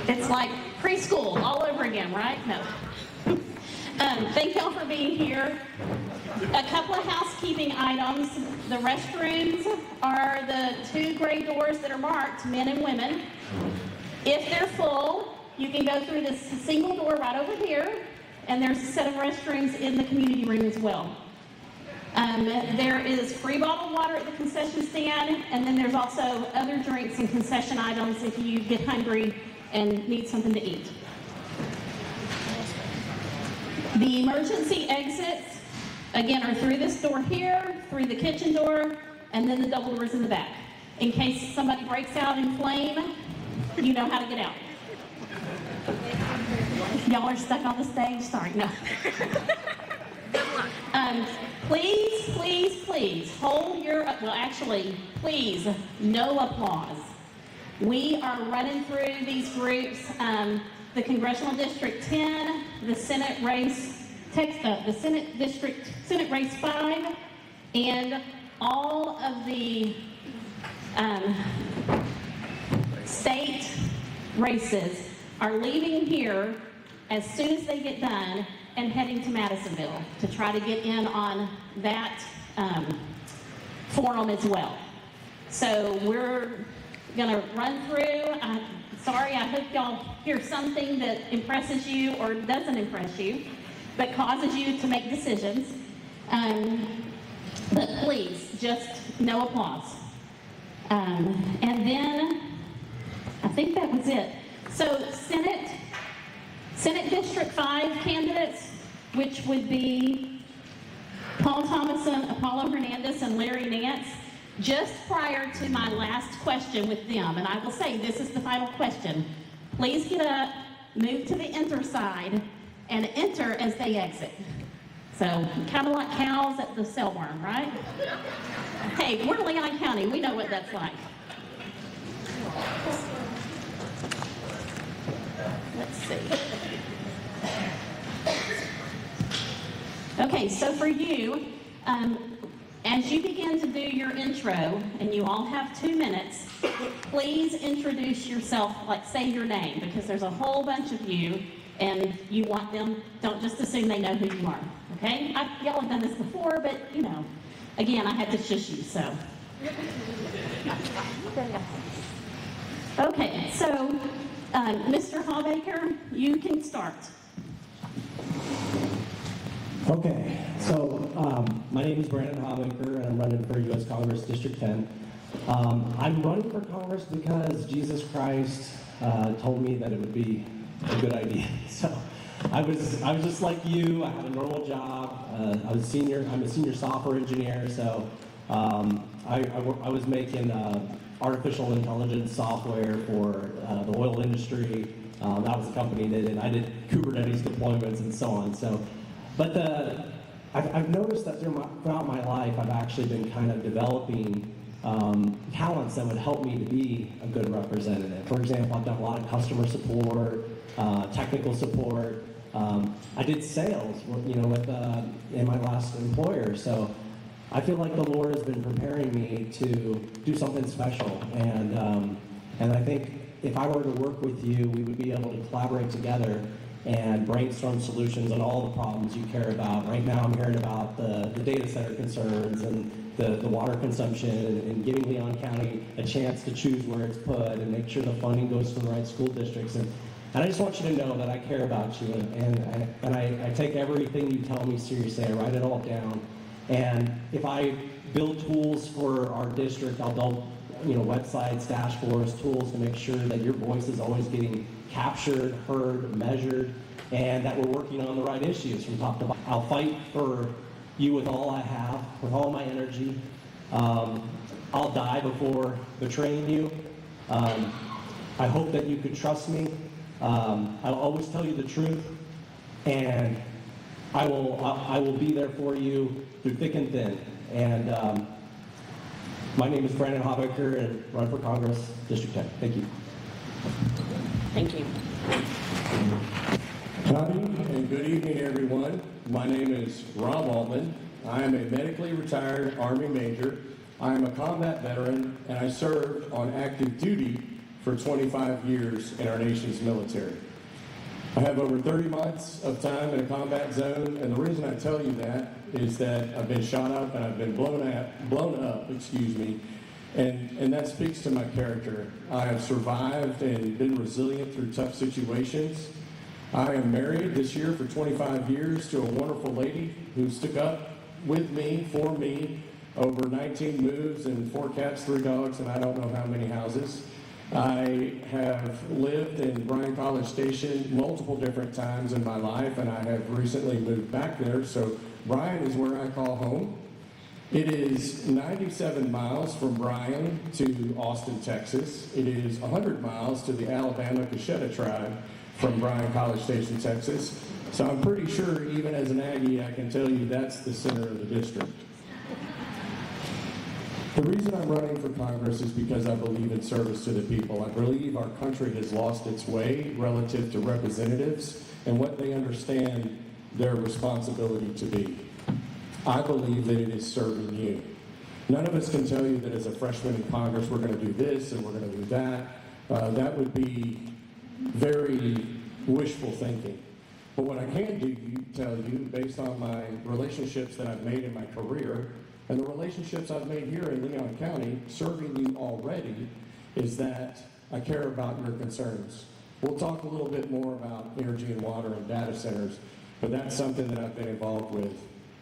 It's like preschool all over again, right? No. Thank y'all for being here. A couple of housekeeping items. The restrooms are the 2 gray doors that are marked men and women. If they're full, you can go through this single door right over here, and there's a set of restrooms in the community room as well. There is free bottled water at the concession stand, and then there's also other drinks and concession items if you get hungry and need something to eat. The emergency exits, again, are through this door here, through the kitchen door, and then the double doors in the back. In case somebody breaks out in flame, you know how to get out. Y'all are stuck on the stage? Sorry, no. Please hold your, well actually, please, no applause. We are running through these groups, the Congressional District 10, the Senate race, the Senate race 5, and all of the state races are leaving here as soon as they get done and heading to Madisonville to try to get in on that forum as well. So we're gonna run through. Sorry, I hope y'all hear something that impresses you or doesn't impress you, but causes you to make decisions. But please, just no applause. And then, I think that was it. So Senate District 5 candidates, which would be Paul Thomason, Apollo Hernandez, and Larry Nance, just prior to my last question with them, and I will say this is the final question, please get up, move to the enter side, and enter as they exit. So, kind of like cows at the cell barn, right? Hey, we're Leon County, we know what that's like. Let's see. Okay, so for you, as you begin to do your intro, and you all have 2 minutes, please introduce yourself, like say your name, because there's a whole bunch of you, and you want them, don't just assume they know who you are, okay? Y'all have done this before, but you know, again, I had to shush you, so. Okay, so Mr. Hawbaker, you can start. Okay, so my name is Brandon Hawbaker, and I'm running for U.S. Congress District 10. I'm running for Congress because Jesus Christ told me that it would be a good idea. So I was just like you. I had a normal job. I'm a senior software engineer. So I was making artificial intelligence software for the oil industry. That was the company that did it. I did Kubernetes deployments and so on. So. But I've noticed that throughout my life, I've actually been kind of developing talents that would help me to be a good representative. For example, I've done a lot of customer support, technical support. I did sales, in my last employer. So I feel like the Lord has been preparing me to do something special. And I think if I were to work with you, we would be able to collaborate together and brainstorm solutions on all the problems you care about. Right now I'm hearing about the data center concerns and the water consumption and giving Leon County a chance to choose where it's put and make sure the funding goes to the right school districts. And I just want you to know that I care about you, and I take everything you tell me seriously. I write it all down. And if I build tools for our district, I'll build websites, dashboards, tools to make sure that your voice is always getting captured, heard, measured, and that we're working on the right issues from top to bottom. I'll fight for you with all I have, with all my energy. I'll die before betraying you. I hope that you could trust me. I'll always tell you the truth, and I will be there for you through thick and thin. And my name is Brandon Hawbaker, and run for Congress, District 10. Thank you. Thank you. Howdy, and good evening, everyone. My name is Rob Altman. I am a medically retired Army Major. I am a combat veteran, and I served on active duty for 25 years in our nation's military. I have over 30 months of time in a combat zone, and the reason I tell you that is that I've been shot up and I've been blown up, and that speaks to my character. I have survived and been resilient through tough situations. I am married this year for 25 years to a wonderful lady who stuck up with me, for me, over 19 moves and 4 cats, 3 dogs, and I don't know how many houses. I have lived in Bryan College Station multiple different times in my life, and I have recently moved back there, so Bryan is where I call home. It is 97 miles from Bryan to Austin, Texas. It is 100 miles to the Alabama Cocheta tribe from Bryan College Station, Texas. So I'm pretty sure, even as an Aggie, I can tell you that's the center of the district. The reason I'm running for Congress is because I believe in service to the people. I believe our country has lost its way relative to representatives and what they understand their responsibility to be. I believe that it is serving you. None of us can tell you that as a freshman in Congress we're going to do this and we're going to do that. That would be very wishful thinking. But what I can tell you, based on my relationships that I've made in my career, and the relationships I've made here in Leon County, serving you already, is that I care about your concerns. We'll talk a little bit more about energy and water and data centers, but that's something that I've been involved with,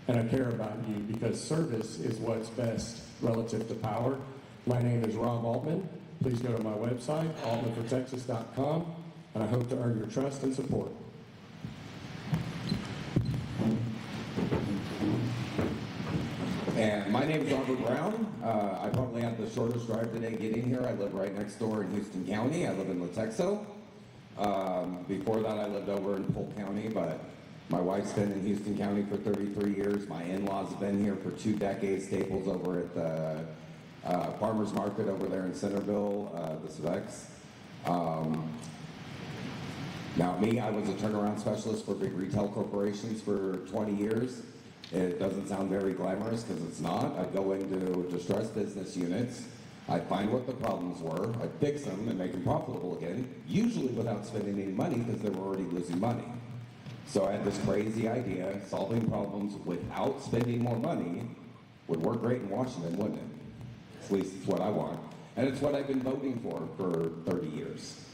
and I care about you because service is what's best relative to power. My name is Rob Altman. Please go to my website, altmanfortexas.com, and I hope to earn your trust and support. And my name is Robert Brown. I probably had the shortest drive today getting here. I live right next door in Houston County. I live in Latexo. Before that, I lived over in Polk County, but my wife's been in Houston County for 33 years. My in-laws have been here for 2 decades. Staples over at the Farmers Market over there in Centerville, the Specs. Now me, I was a turnaround specialist for big retail corporations for 20 years. It doesn't sound very glamorous because it's not. I'd go into distressed business units. I'd find what the problems were. I'd fix them and make them profitable again, usually without spending any money because they were already losing money. So I had this crazy idea, solving problems without spending more money would work great in Washington, wouldn't it? At least it's what I want. And it's what I've been voting for 30 years.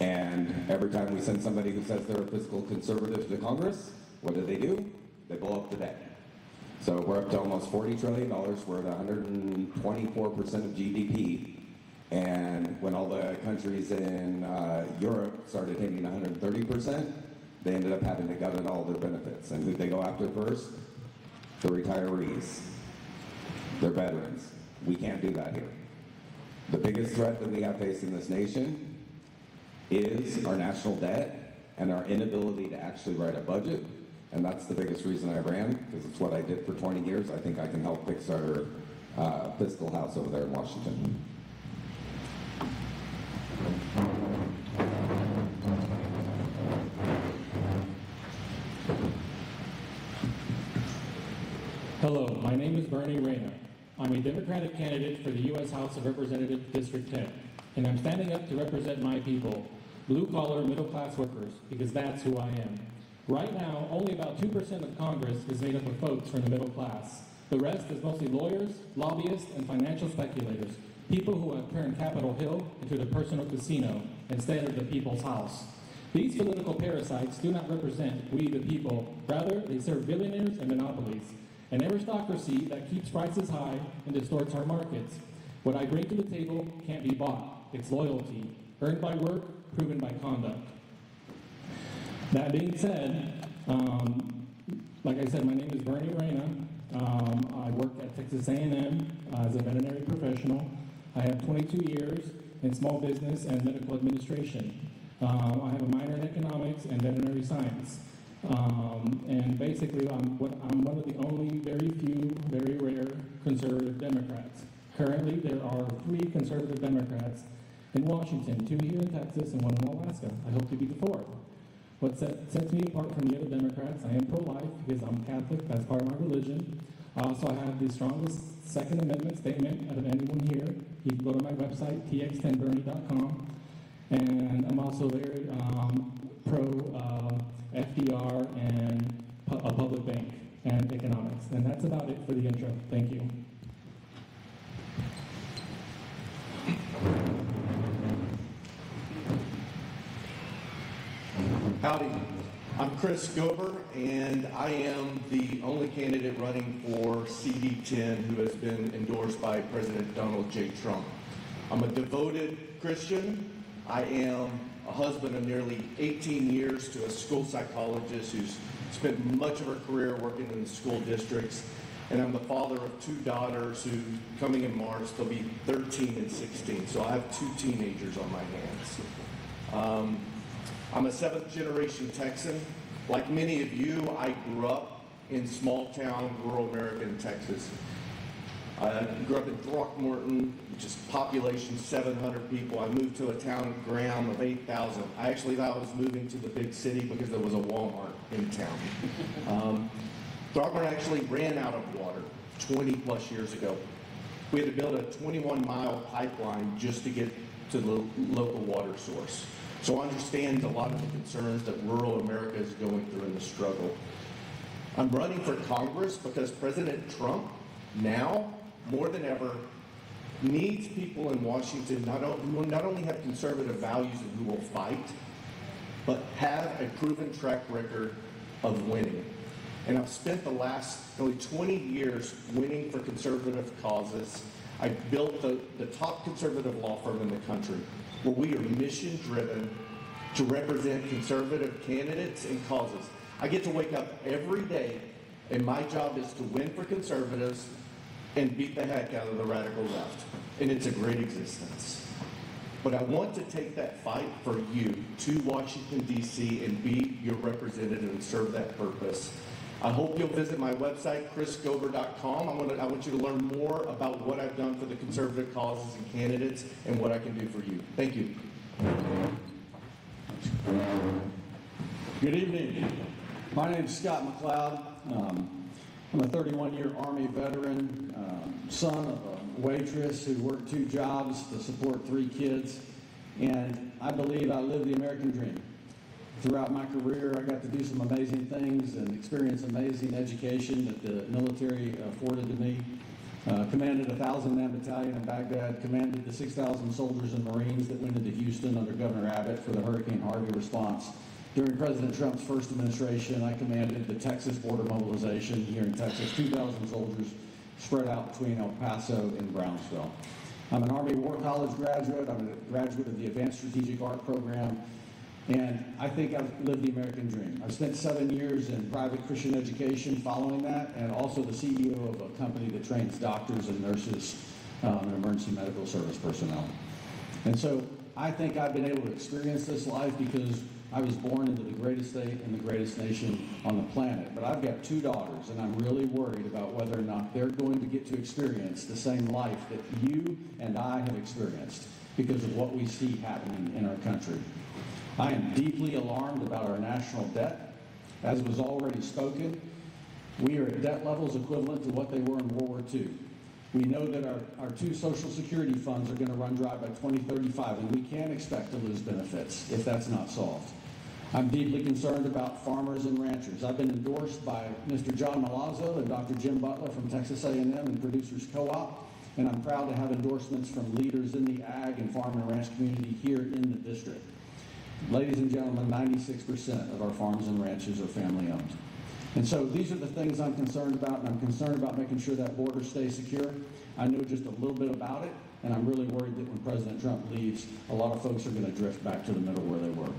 And every time we send somebody who says they're a fiscal conservative to Congress, what do? They blow up the debt. So we're up to almost $40 trillion. We're at 124% of GDP. And when all the countries in Europe started hitting 130%, they ended up having to gut in all their benefits. And who they go after first? The retirees. They're veterans. We can't do that here. The biggest threat that we have facing this nation is our national debt and our inability to actually write a budget. And that's the biggest reason I ran, because it's what I did for 20 years. I think I can help fix our fiscal house over there in Washington. Hello, my name is Bernie Reyna. I'm a Democratic candidate for the U.S. House of Representatives District 10, and I'm standing up to represent my people, blue-collar, middle-class workers, because that's who I am. Right now, only about 2% of Congress is made up of folks from the middle class. The rest is mostly lawyers, lobbyists, and financial speculators, people who have turned Capitol Hill into the personal casino instead of the people's house. These political parasites do not represent we the people. Rather, they serve billionaires and monopolies, an aristocracy that keeps prices high and distorts our markets. What I bring to the table can't be bought. It's loyalty, earned by work, proven by conduct. That being said, like I said, my name is Bernie Reyna. I work at Texas A&M as a veterinary professional. I have 22 years in small business and medical administration. I have a minor in economics and veterinary science. And basically, I'm one of the only very few, very rare conservative Democrats. Currently, there are 3 conservative Democrats in Washington, 2 here in Texas and 1 in Alaska. I hope to be the 4th. What sets me apart from the other Democrats, I am pro-life because I'm Catholic, that's part of my religion. Also, I have the strongest Second Amendment statement out of anyone here. You can go to my website, tx10bernie.com. And I'm also very pro FDR and a public bank and economics. And that's about it for the intro. Thank you. Howdy, I'm Chris Gober, and I am the only candidate running for CD10 who has been endorsed by President Donald J. Trump. I'm a devoted Christian. I am a husband of nearly 18 years to a school psychologist who's spent much of her career working in the school districts, and I'm the father of two daughters who, coming in March, they'll be 13 and 16, so I have two teenagers on my hands. I'm a seventh generation Texan. Like many of you, I grew up in small town, rural America in Texas. I grew up in Throckmorton, which is population 700 people. I moved to a town of Graham of 8,000. I actually thought I was moving to the big city because there was a Walmart in town. Throckmorton actually ran out of water 20 plus years ago. We had to build a 21-mile pipeline just to get to the local water source. So I understand a lot of the concerns that rural America is going through in the struggle. I'm running for Congress because President Trump, now more than ever, needs people in Washington who will not only have conservative values and who will fight, but have a proven track record of winning. And I've spent the last nearly 20 years winning for conservative causes. I built the top conservative law firm in the country, where we are mission-driven to represent conservative candidates and causes. I get to wake up every day, and my job is to win for conservatives and beat the heck out of the radical left. And it's a great existence. But I want to take that fight for you to Washington, D.C., and be your representative and serve that purpose. I hope you'll visit my website, chrisgober.com. I want you to learn more about what I've done for the conservative causes and candidates and what I can do for you. Thank you. Good evening. My name is Scott McLeod. I'm a 31-year Army veteran, son of a waitress who worked 2 jobs to support 3 kids, and I believe I live the American dream. Throughout my career, I got to do some amazing things and experience amazing education that the military afforded to me. Commanded a 1,000-man battalion in Baghdad, commanded the 6,000 soldiers and Marines that went into Houston under Governor Abbott for the Hurricane Harvey response. During President Trump's first administration, I commanded the Texas border mobilization here in Texas, 2,000 soldiers spread out between El Paso and Brownsville. I'm an Army War College graduate. I'm a graduate of the Advanced Strategic Art Program. And I think I've lived the American dream. I've spent 7 years in private Christian education following that, and also the CEO of a company that trains doctors and nurses and emergency medical service personnel. And so I think I've been able to experience this life because I was born into the greatest state and the greatest nation on the planet. But I've got 2 daughters, and I'm really worried about whether or not they're going to get to experience the same life that you and I have experienced because of what we see happening in our country. I am deeply alarmed about our national debt. As was already spoken, we are at debt levels equivalent to what they were in World War II. We know that our 2 Social Security funds are going to run dry by 2035, and we can't expect to lose benefits if that's not solved. I'm deeply concerned about farmers and ranchers. I've been endorsed by Mr. John Malazzo and Dr. Jim Butler from Texas A&M and Producers Co-op, and I'm proud to have endorsements from leaders in the ag and farm and ranch community here in the district. Ladies and gentlemen, 96% of our farms and ranches are family owned. And so these are the things I'm concerned about, and I'm concerned about making sure that border stays secure. I know just a little bit about it, and I'm really worried that when President Trump leaves, a lot of folks are going to drift back to the middle where they were.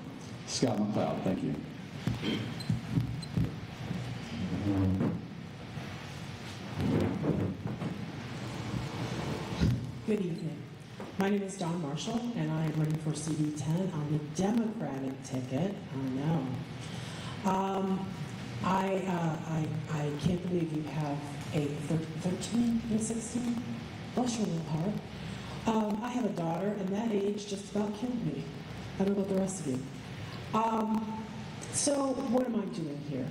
Scott McLeod, thank you. Good evening. My name is Don Marshall, and I am running for CD10 on the Democratic ticket. I know. I can't believe you have a 13 and 16. Bless your little heart. I have a daughter, and that age just about killed me. I don't know about the rest of you. So what am I doing here?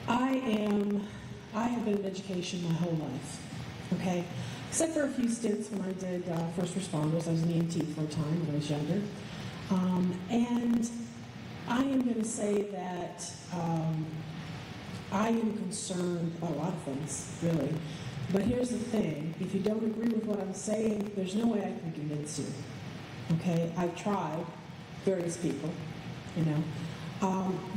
I have been in education my whole life, okay? Except for a few stints when I did first responders. I was an EMT for a time when I was younger. And I am going to say that I am concerned about a lot of things, really. But here's the thing. If you don't agree with what I'm saying, there's no way I can convince you. Okay? I've tried various people, you know.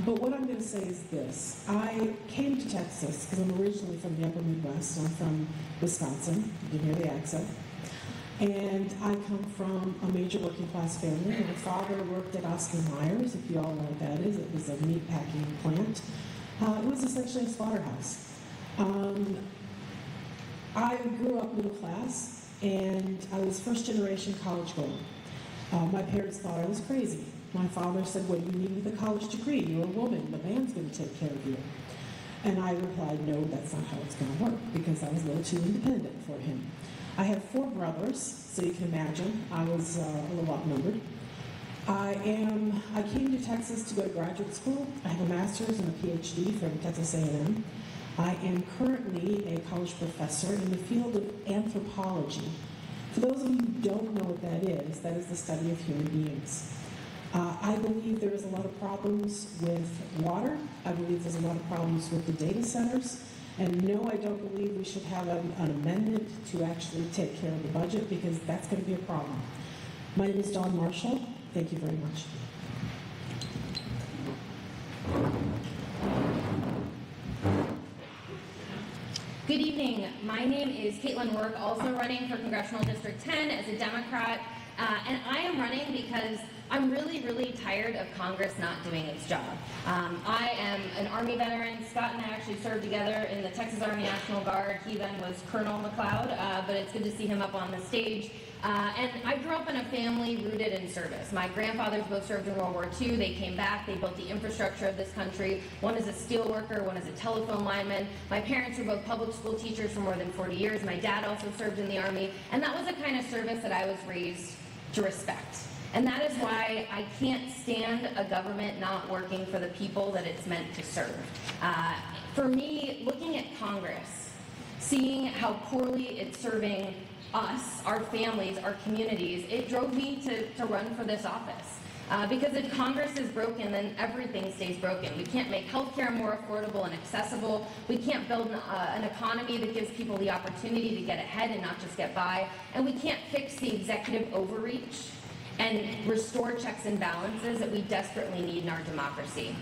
But what I'm going to say is this. I came to Texas because I'm originally from the upper Midwest. I'm from Wisconsin. You can hear the accent. And I come from a major working class family. My father worked at Oscar Myers, if you all know what that is. It was a meat packing plant. It was essentially a slaughterhouse. I grew up middle class, and I was first generation college going. My parents thought I was crazy. My father said, "What do you need with a college degree? You're a woman. The man's going to take care of you." And I replied, "No, that's not how it's going to work," because I was a little too independent for him. I have 4 brothers, so you can imagine I was a little outnumbered. I came to Texas to go to graduate school. I have a master's and a PhD from Texas A&M. I am currently a college professor in the field of anthropology. For those of you who don't know what that is the study of human beings. I believe there is a lot of problems with water. I believe there's a lot of problems with the data centers. And no, I don't believe we should have an amendment to actually take care of the budget, because that's going to be a problem. My name is Dawn Marshall. Thank you very much. Good evening. My name is Caitlin Work, also running for Congressional District 10 as a Democrat. And I am running because I'm really, really tired of Congress not doing its job. I am an Army veteran. Scott and I actually served together in the Texas Army National Guard. He then was Colonel McLeod, but it's good to see him up on the stage. And I grew up in a family rooted in service. My grandfathers both served in World War II. They came back. They built the infrastructure of this country. One is a steel worker, one is a telephone lineman. My parents were both public school teachers for more than 40 years. My dad also served in the Army. And that was the kind of service that I was raised to respect. And that is why I can't stand a government not working for the people that it's meant to serve. For me, looking at Congress, seeing how poorly it's serving us, our families, our communities, it drove me to run for this office. Because if Congress is broken, then everything stays broken. We can't make healthcare more affordable and accessible. We can't build an economy that gives people the opportunity to get ahead and not just get by. And we can't fix the executive overreach and restore checks and balances that we desperately need in our democracy.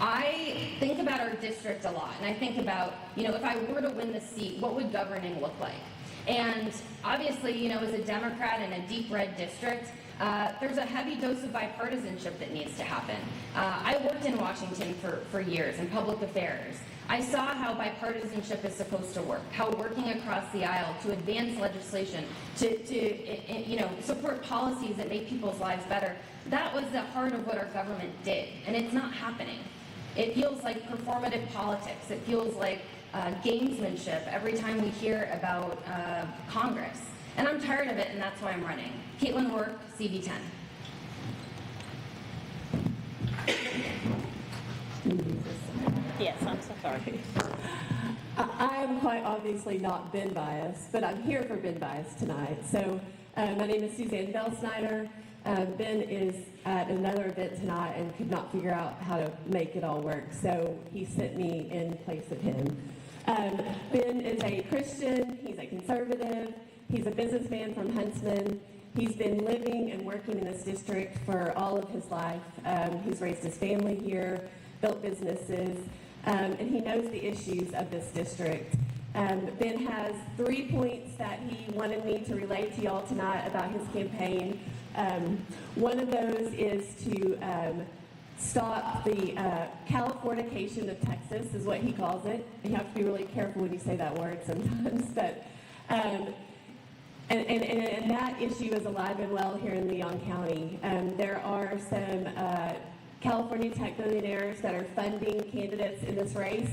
I think about our district a lot, and I think about, if I were to win the seat, what would governing look like? And obviously, as a Democrat in a deep red district, there's a heavy dose of bipartisanship that needs to happen. I worked in Washington for years in public affairs. I saw how bipartisanship is supposed to work, how working across the aisle to advance legislation, to support policies that make people's lives better. That was the heart of what our government did, and it's not happening. It feels like performative politics. It feels like gamesmanship every time we hear about Congress. And I'm tired of it, and that's why I'm running. Caitlin Work, CV10. Yes, I'm so sorry. I am quite obviously not Ben Bias, but I'm here for Ben Bias tonight. So my name is Suzanne Bell Snyder. Ben is at another event tonight and could not figure out how to make it all work, so he sent me in place of him. Ben is a Christian, he's a conservative, he's a businessman from Huntsman. He's been living and working in this district for all of his life. He's raised his family here, built businesses, and he knows the issues of this district. Ben has 3 points that he wanted me to relate to y'all tonight about his campaign. One of those is to stop the Californication of Texas, is what he calls it. You have to be really careful when you say that word sometimes. But and that issue is alive and well here in Leon County. There are some California tech billionaires that are funding candidates in this race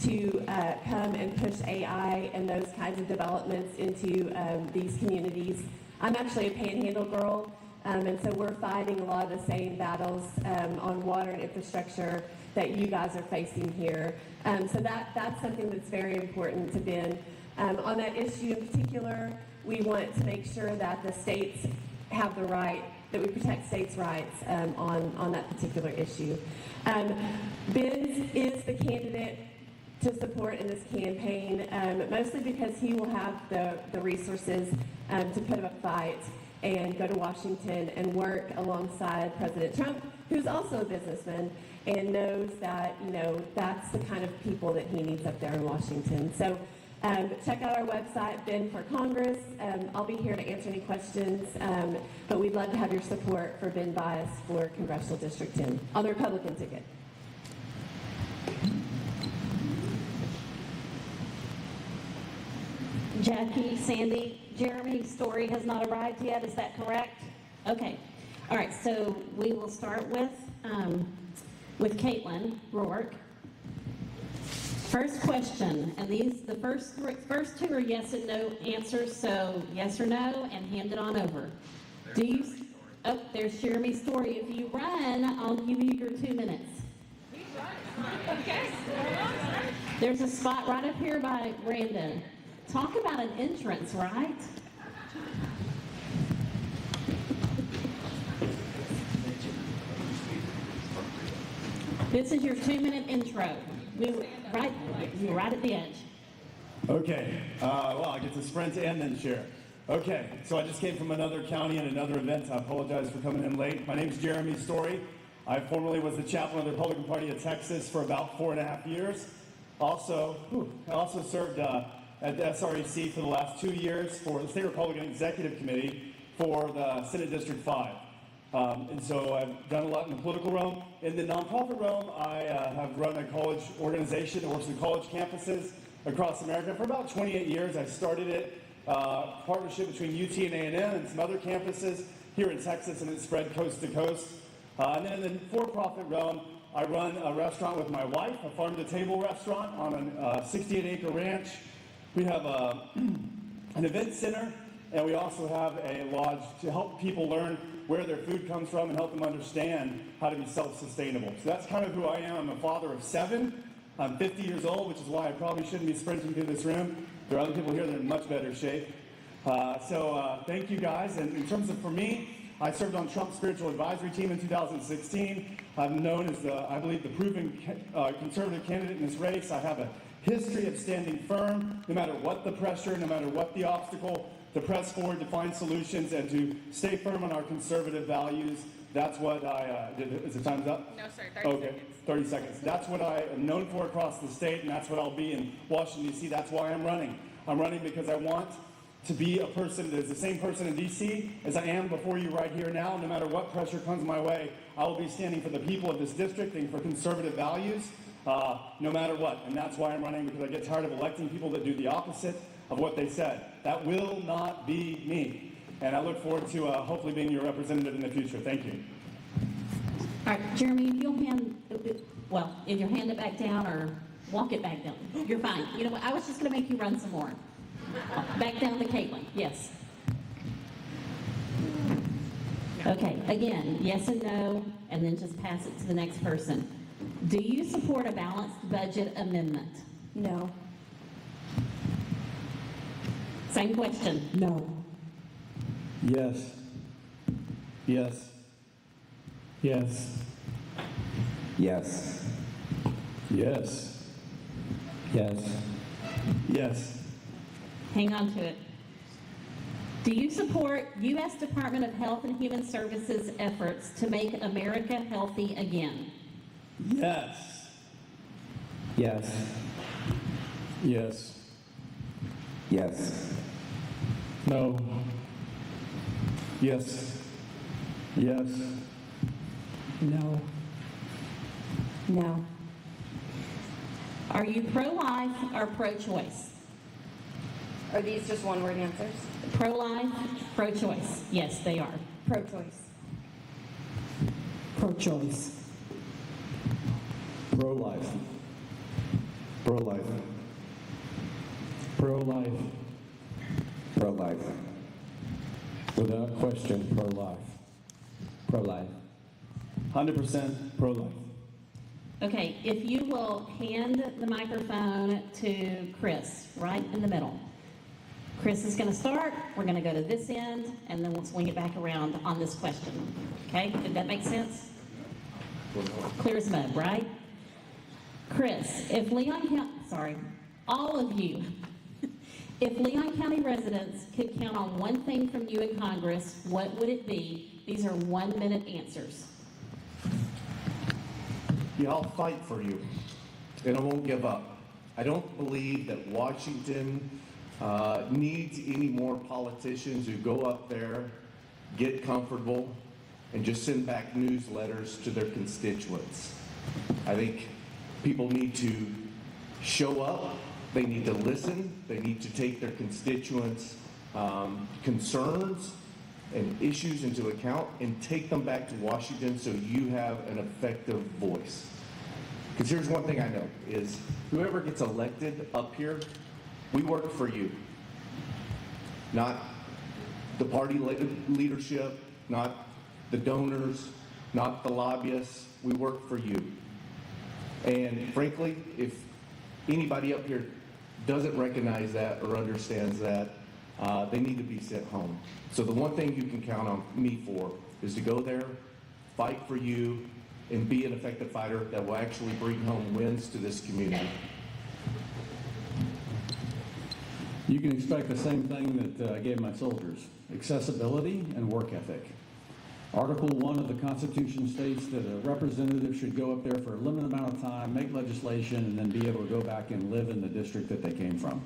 to come and push AI and those kinds of developments into these communities. I'm actually a Panhandle girl, and so we're fighting a lot of the same battles on water and infrastructure that you guys are facing here. So that's something that's very important to Ben. On that issue in particular, we want to make sure that the states have the right that we protect states' rights on that particular issue. Ben is the candidate to support in this campaign, mostly because he will have the resources to put up a fight and go to Washington and work alongside President Trump, who's also a businessman and knows that, that's the kind of people that he needs up there in Washington. So check out our website, Ben for Congress. I'll be here to answer any questions, but we'd love to have your support for Ben Bias for Congressional District 10 on the Republican ticket. Jackie, Sandy, Jeremy's story has not arrived yet, is that correct? Okay. All right, so we will start with Caitlin Rourke. First question, and the first two are yes and no answers, so yes or no, and hand it on over. Oh, there's Jeremy's story. If you run, I'll give you your 2 minutes. Okay. There's a spot right up here by Brandon. Talk about an entrance, right? This is your 2-minute intro. You're right at the edge. Okay, well, I get to sprint and then share. Okay, so I just came from another county and another event. I apologize for coming in late. My name is Jeremy Story. I formerly was the chaplain of the Republican Party of Texas for about 4.5 years. I also served at the SREC for the last 2 years for the State Republican Executive Committee for the Senate District 5. And so I've done a lot in the political realm. In the nonprofit realm, I have run a college organization that works with college campuses across America for about 28 years. I started it, partnership between UT and A&M and some other campuses here in Texas, and it spread coast to coast. And then in the for-profit realm, I run a restaurant with my wife, a farm-to-table restaurant on a 68-acre ranch. We have an event center, and we also have a lodge to help people learn where their food comes from and help them understand how to be self-sustainable. So that's kind of who I am. I'm a father of 7. I'm 50 years old, which is why I probably shouldn't be sprinting through this room. There are other people here that are in much better shape. Thank you guys. And in terms of, for me, I served on Trump's spiritual advisory team in 2016. I'm known as I believe, the proven conservative candidate in this race. I have a history of standing firm, no matter what the pressure, no matter what the obstacle, to press forward, to find solutions, and to stay firm on our conservative values. That's what is the time's up? No, sir, 30 okay, seconds. 30 seconds. That's what I am known for across the state, and that's what I'll be in Washington, D.C. That's why I'm running. I'm running because I want to be a person that is the same person in D.C. as I am before you right here now. No matter what pressure comes my way, I will be standing for the people of this district and for conservative values, no matter what. And that's why I'm running, because I get tired of electing people that do the opposite of what they said. That will not be me. And I look forward to hopefully being your representative in the future. Thank you. All right, Jeremy, if you'll either hand it back down or walk it back down. You're fine. You know what? I was just going to make you run some more. Back down to Caitlin. Yes. Okay, again, yes and no, and then just pass it to the next person. Do you support a balanced budget amendment? No. Same question. No. Yes. Yes. Yes. Yes. Yes. Yes. Yes. Hang on to it. Do you support U.S. Department of Health and Human Services efforts to make America healthy again? Yes. Yes. Yes. Yes. No. Yes. Yes. No. No. Are you pro-life or pro-choice? Are these just one-word answers? Pro-life, pro-choice. Yes, they are. Pro-choice. Pro-choice. Pro-life. Pro-life. Pro-life. Pro-life. Without question, pro-life. Pro-life. 100% pro-life. Okay, if you will hand the microphone to Chris, right in the middle. Chris is going to start. We're going to go to this end, and then we'll swing it back around on this question. Okay? Did that make sense? Clear as mud, right? Chris, if Leon County, sorry, all of you, if Leon County residents could count on one thing from you in Congress, what would it be? These are 1-minute answers. Yeah, I'll fight for you, and I won't give up. I don't believe that Washington needs any more politicians who go up there, get comfortable, and just send back newsletters to their constituents. I think people need to show up, they need to listen, they need to take their constituents' concerns and issues into account and take them back to Washington so you have an effective voice. Because here's one thing I know, is whoever gets elected up here, we work for you. Not the party leadership, not the donors, not the lobbyists. We work for you. And frankly, if anybody up here doesn't recognize that or understands that, they need to be sent home. So the one thing you can count on me for is to go there, fight for you, and be an effective fighter that will actually bring home wins to this community. You can expect the same thing that I gave my soldiers: accessibility and work ethic. Article 1 of the Constitution states that a representative should go up there for a limited amount of time, make legislation, and then be able to go back and live in the district that they came from.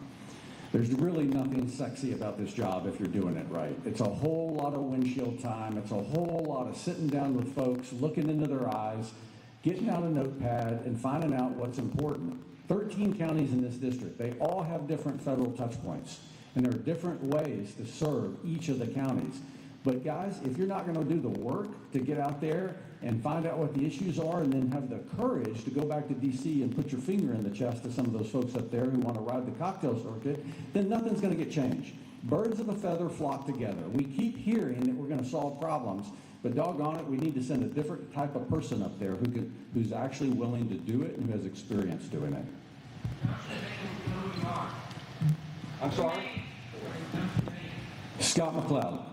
There's really nothing sexy about this job if you're doing it right. It's a whole lot of windshield time. It's a whole lot of sitting down with folks, looking into their eyes, getting out a notepad, and finding out what's important. 13 counties in this district. They all have different federal touch points, and there are different ways to serve each of the counties. But guys, if you're not going to do the work to get out there and find out what the issues are and then have the courage to go back to D.C. and put your finger in the chest of some of those folks up there who want to ride the cocktail circuit, then nothing's going to get changed. Birds of a feather flock together. We keep hearing that we're going to solve problems, but doggone it, we need to send a different type of person up there who's actually willing to do it and who has experience doing it. I'm sorry? Scott McLeod.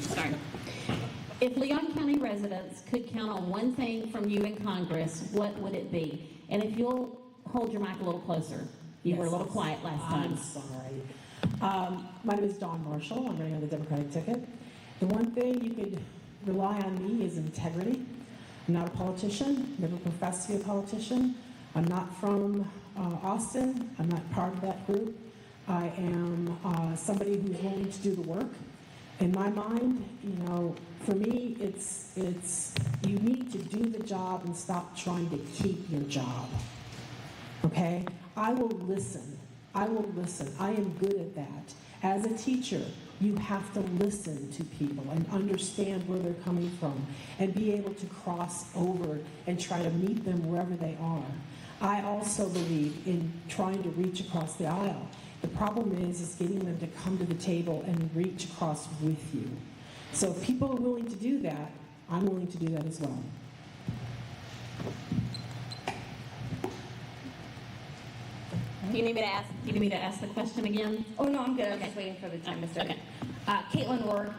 Sorry. If Leon County residents could count on one thing from you in Congress, what would it be? And if you'll hold your mic a little closer. You were a little quiet last time. I'm sorry. My name is Dawn Marshall. I'm running on the Democratic ticket. The one thing you could rely on me is integrity. I'm not a politician, never professed to be a politician. I'm not from Austin. I'm not part of that group. I am somebody who's willing to do the work. In my mind, you know, for me, it's you need to do the job and stop trying to keep your job. Okay? I will listen. I will listen. I am good at that. As a teacher, you have to listen to people and understand where they're coming from and be able to cross over and try to meet them wherever they are. I also believe in trying to reach across the aisle. The problem is getting them to come to the table and reach across with you. So if people are willing to do that, I'm willing to do that as well. Do you need me to ask the question again? Oh, no, I'm good. I was just waiting for the time to start. Okay. Caitlin Ward.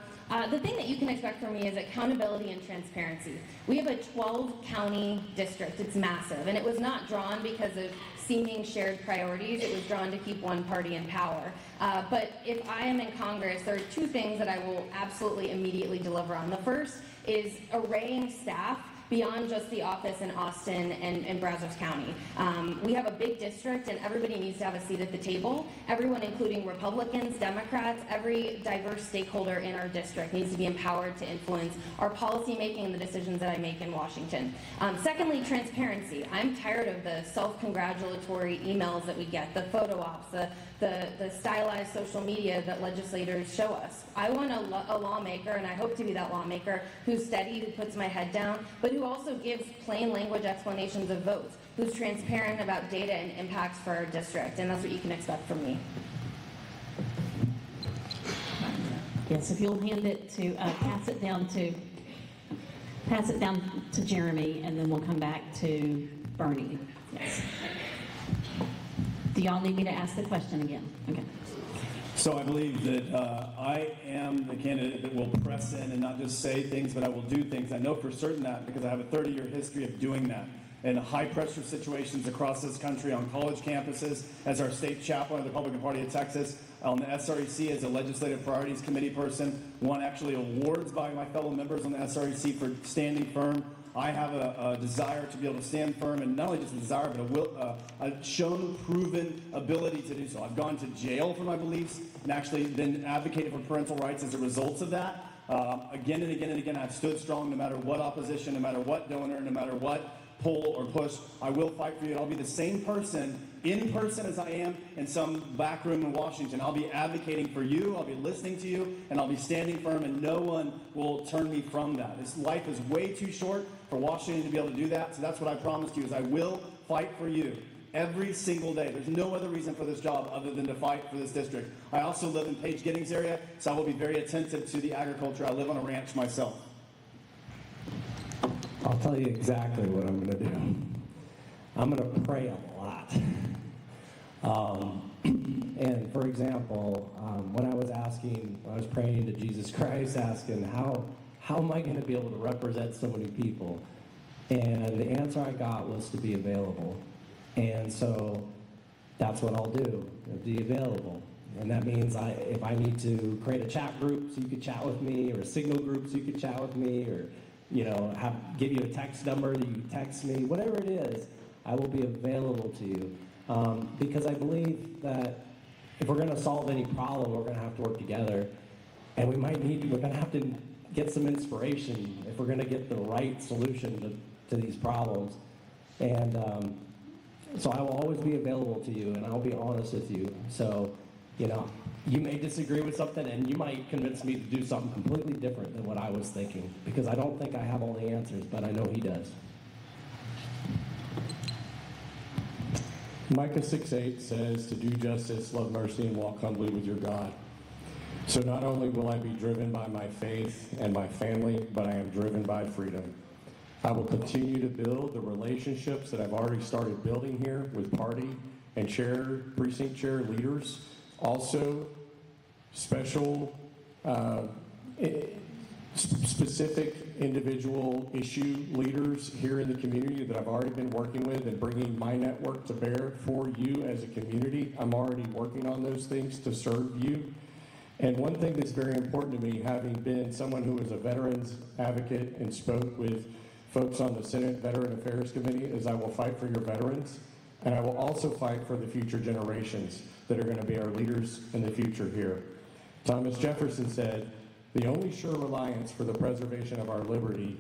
The thing that you can expect from me is accountability and transparency. We have a 12-county district. It's massive. And it was not drawn because of seeming shared priorities. It was drawn to keep one party in power. But if I am in Congress, there are two things that I will absolutely immediately deliver on. The first is arraying staff beyond just the office in Austin and Brazos County. We have a big district and everybody needs to have a seat at the table. Everyone, including Republicans, Democrats, every diverse stakeholder in our district needs to be empowered to influence our policy making and the decisions that I make in Washington. Secondly, transparency. I'm tired of the self-congratulatory emails that we get, the photo ops, the stylized social media that legislators show us. I want a lawmaker, and I hope to be that lawmaker, who's steady, who puts my head down, but who also gives plain language explanations of votes, who's transparent about data and impacts for our district, and that's what you can expect from me. Yes, if you'll hand it to, pass it down to Jeremy, and then we'll come back to Bernie. Yes. Do y'all need me to ask the question again? Okay. So I believe that I am the candidate that will press in and not just say things, but I will do things. I know for certain that because I have a 30-year history of doing that in high-pressure situations across this country, on college campuses, as our state chaplain of the Republican Party of Texas, on the SREC as a Legislative Priorities Committee person, won actually awards by my fellow members on the SREC for standing firm. I have a desire to be able to stand firm, and not only just a desire, but a shown, proven ability to do so. I've gone to jail for my beliefs and actually been advocating for parental rights as a result of that. Again and again and again, I've stood strong no matter what opposition, no matter what donor, no matter what pull or push. I will fight for you, and I'll be the same person in person as I am in some back room in Washington. I'll be advocating for you, I'll be listening to you, and I'll be standing firm, and no one will turn me from that. This life is way too short for Washington to be able to do that, so that's what I promised you, is I will fight for you every single day. There's no other reason for this job other than to fight for this district. I also live in Page Giddings area, so I will be very attentive to the agriculture. I live on a ranch myself. I'll tell you exactly what I'm going to do. I'm going to pray a lot. And for example, when I was praying to Jesus Christ, asking how am I going to be able to represent so many people? And the answer I got was to be available. And so that's what I'll do, be available. And that means if I need to create a chat group so you could chat with me, or a signal group so you could chat with me, or give you a text number that you can text me, whatever it is, I will be available to you. Because I believe that if we're going to solve any problem, we're going to have to work together. And we're going to have to get some inspiration if we're going to get the right solution to these problems. And so I will always be available to you, and I'll be honest with you. So, you may disagree with something, and you might convince me to do something completely different than what I was thinking, because I don't think I have all the answers, but I know he does. Micah 6:8 says to do justice, love mercy, and walk humbly with your God. So not only will I be driven by my faith and my family, but I am driven by freedom. I will continue to build the relationships that I've already started building here with party and precinct chair leaders. Also, special, specific individual issue leaders here in the community that I've already been working with and bringing my network to bear for you as a community. I'm already working on those things to serve you. And one thing that's very important to me, having been someone who was a veterans advocate and spoke with folks on the Senate Veteran Affairs Committee, is I will fight for your veterans, and I will also fight for the future generations that are going to be our leaders in the future here. Thomas Jefferson said, "The only sure reliance for the preservation of our liberty,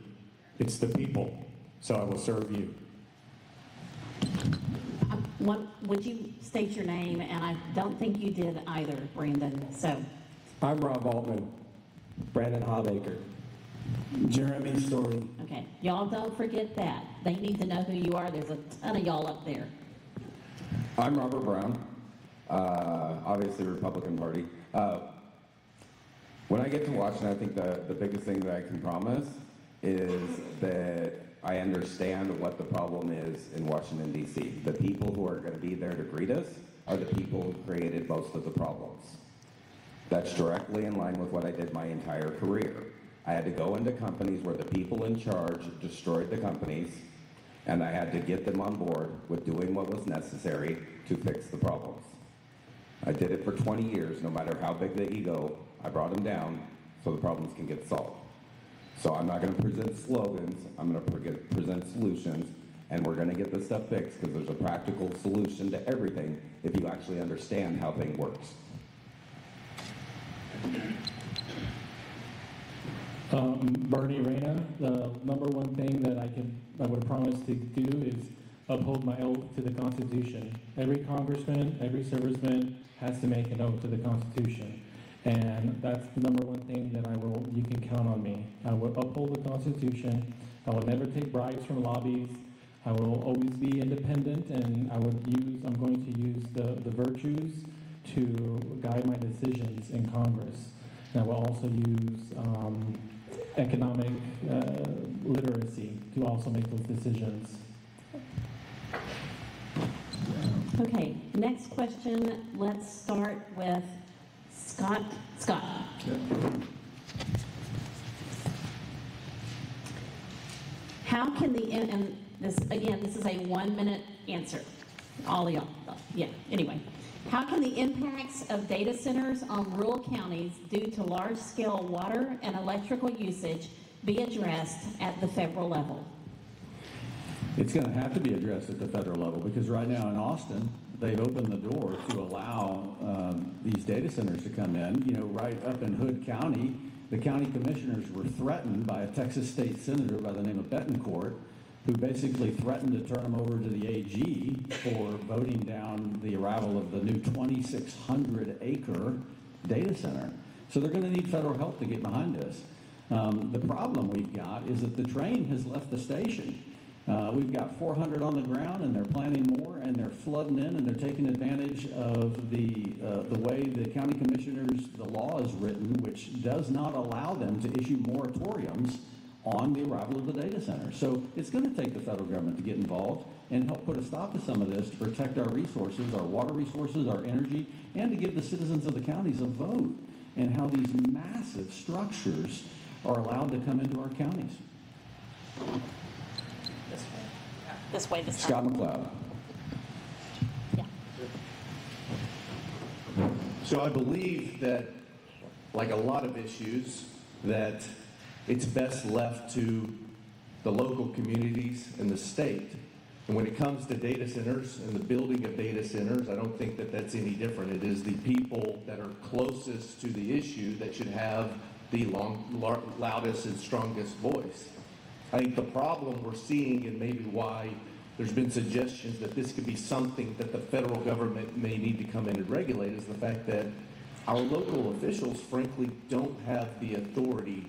it's the people, so I will serve you." Would you state your name? And I don't think you did either, Brandon. So, I'm Rob Altman. Brandon Hobbaker. Jeremy Story. okay, y'all don't forget that. They need to know who you are. There's a ton of y'all up there. I'm Robert Brown, obviously Republican Party. When I get to Washington, I think the biggest thing that I can promise is that I understand what the problem is in Washington, D.C. The people who are going to be there to greet us are the people who created most of the problems. That's directly in line with what I did my entire career. I had to go into companies where the people in charge destroyed the companies, and I had to get them on board with doing what was necessary to fix the problems. I did it for 20 years, no matter how big the ego, I brought them down so the problems can get solved. So I'm not going to present slogans, I'm going to present solutions, and we're going to get this stuff fixed because there's a practical solution to everything if you actually understand how things works. Bernie Reyna, the number one thing that I would promise to do is uphold my oath to the Constitution. Every congressman, every serviceman has to make an oath to the Constitution. And that's the number one thing that you can count on me. I will uphold the Constitution. I will never take bribes from lobbies. I will always be independent, and I'm going to use the virtues to guide my decisions in Congress. And I will also use economic literacy to also make those decisions. Okay, next question. Let's start with Scott. Scott. How can the, and this, again, this is a 1-minute answer. All of y'all, yeah, anyway. How can the impacts of data centers on rural counties due to large-scale water and electrical usage be addressed at the federal level? It's going to have to be addressed at the federal level because right now in Austin, they've opened the door to allow these data centers to come in. You know, right up in Hood County, the county commissioners were threatened by a Texas state senator by the name of Betancourt, who basically threatened to turn them over to the AG for voting down the arrival of the new 2,600-acre data center. So they're going to need federal help to get behind this. The problem we've got is that the train has left the station. We've got 400 on the ground, and they're planning more, and they're flooding in, and they're taking advantage of the way the county commissioners, the law is written, which does not allow them to issue moratoriums on the arrival of the data center. So it's going to take the federal government to get involved and help put a stop to some of this to protect our resources, our water resources, our energy, and to give the citizens of the counties a vote in how these massive structures are allowed to come into our counties. This way, this Scott McLeod. Yeah. So I believe that, like a lot of issues, that it's best left to the local communities and the state. And when it comes to data centers and the building of data centers, I don't think that that's any different. It is the people that are closest to the issue that should have the loudest and strongest voice. I think the problem we're seeing, and maybe why there's been suggestions that this could be something that the federal government may need to come in and regulate, is the fact that our local officials, frankly, don't have the authority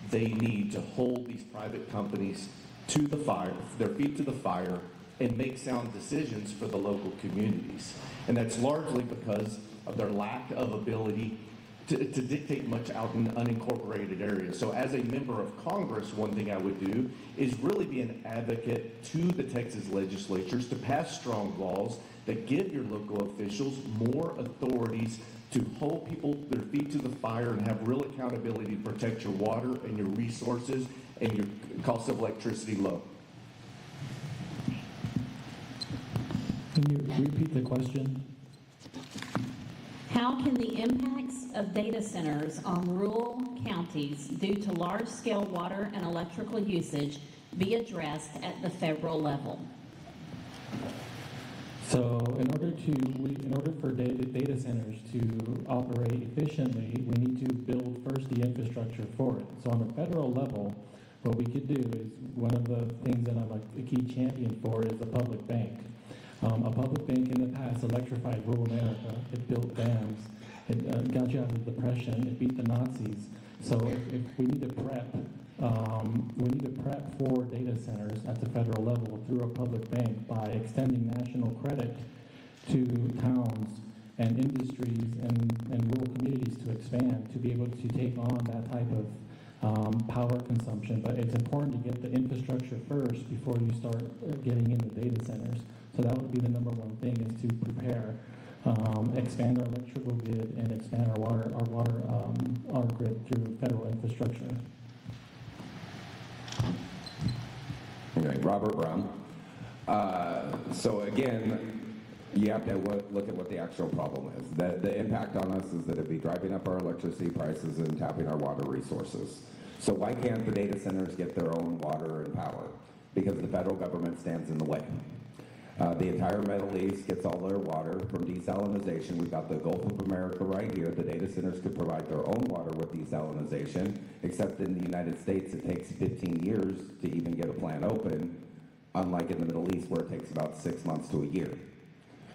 they need to hold these private companies to the fire, their feet to the fire, and make sound decisions for the local communities. And that's largely because of their lack of ability to dictate much out in unincorporated areas. So as a member of Congress, one thing I would do is really be an advocate to the Texas legislatures to pass strong laws that give your local officials more authorities to hold people their feet to the fire and have real accountability to protect your water and your resources and your cost of electricity low. Can you repeat the question? How can the impacts of data centers on rural counties due to large-scale water and electrical usage be addressed at the federal level? So in order for data centers to operate efficiently, we need to build first the infrastructure for it. So on the federal level, what we could do is, one of the things that I'm like a key champion for is a public bank. A public bank in the past electrified rural America. It built dams. It got you out of the depression. It beat the Nazis. So if we need to prep, for data centers at the federal level through a public bank by extending national credit to towns and industries and rural communities to expand, to be able to take on that type of power consumption. But it's important to get the infrastructure first before you start getting into data centers. So that would be the number one thing, is to prepare, expand our electrical grid and expand our grid through federal infrastructure. Okay, Robert Brown. So again, you have to look at what the actual problem is. The impact on us is that it'd be driving up our electricity prices and tapping our water resources. So why can't the data centers get their own water and power? Because the federal government stands in the way. The entire Middle East gets all their water from desalination. We've got the Gulf of America right here. The data centers could provide their own water with desalination, except in the United States it takes 15 years to even get a plant open, unlike in the Middle East where it takes about 6 months to a year.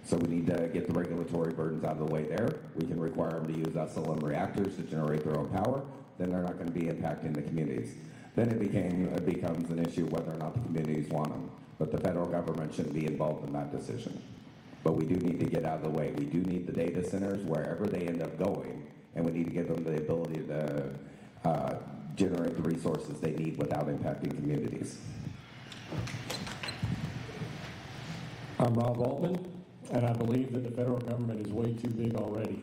So we need to get the regulatory burdens out of the way there. We can require them to use SLM reactors to generate their own power. Then they're not going to be impacting the communities. Then it becomes an issue whether or not the communities want them. But the federal government shouldn't be involved in that decision. But we do need to get out of the way. We do need the data centers wherever they end up going, and we need to give them the ability to generate the resources they need without impacting communities. I'm Rob Altman, and I believe that the federal government is way too big already.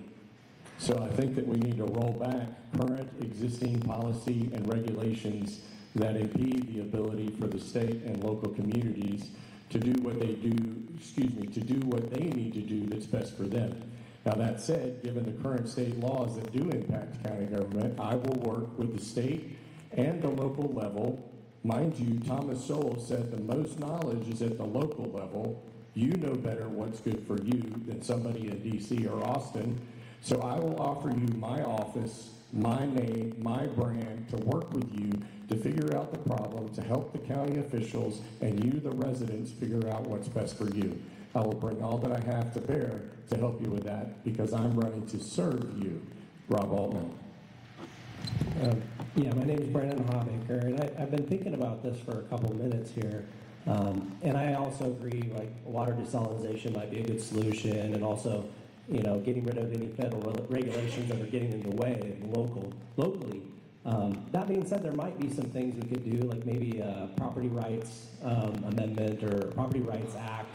So I think that we need to roll back current existing policy and regulations that impede the ability for the state and local communities to do what they do, to do what they need to do that's best for them. Now that said, given the current state laws that do impact county government, I will work with the state and the local level. Mind you, Thomas Sowell said the most knowledge is at the local level. You know better what's good for you than somebody in DC or Austin. So I will offer you my office, my name, my brand to work with you to figure out the problem, to help the county officials and you, the residents, figure out what's best for you. I will bring all that I have to bear to help you with that because I'm running to serve you, Rob Altman. Yeah, my name is Brandon Hobbaker, and I've been thinking about this for a couple of minutes here. And I also agree, like, water desalinization might be a good solution, and also, getting rid of any federal regulations that are getting in the way of locally. That being said, there might be some things we could do, like maybe a property rights amendment or Property Rights Act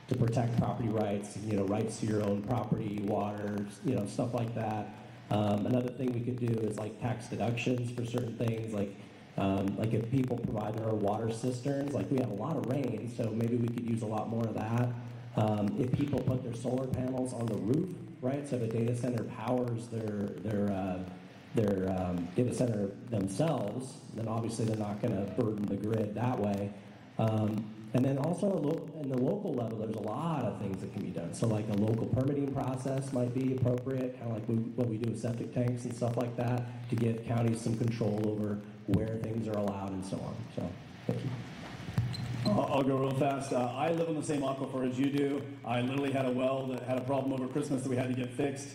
to protect property rights, rights to your own property, water, stuff like that. Another thing we could do is like tax deductions for certain things, like if people provide their own water cisterns, like we have a lot of rain, so maybe we could use a lot more of that. If people put their solar panels on the roof, right? So the data center powers their data center themselves, then obviously they're not going to burden the grid that way. And then also in the local level, there's a lot of things that can be done. So like a local permitting process might be appropriate, kind of like what we do with septic tanks and stuff like that, to give counties some control over where things are allowed and so on. So, thank you. I'll go real fast. I live on the same aquifer as you do. I literally had a well that had a problem over Christmas that we had to get fixed.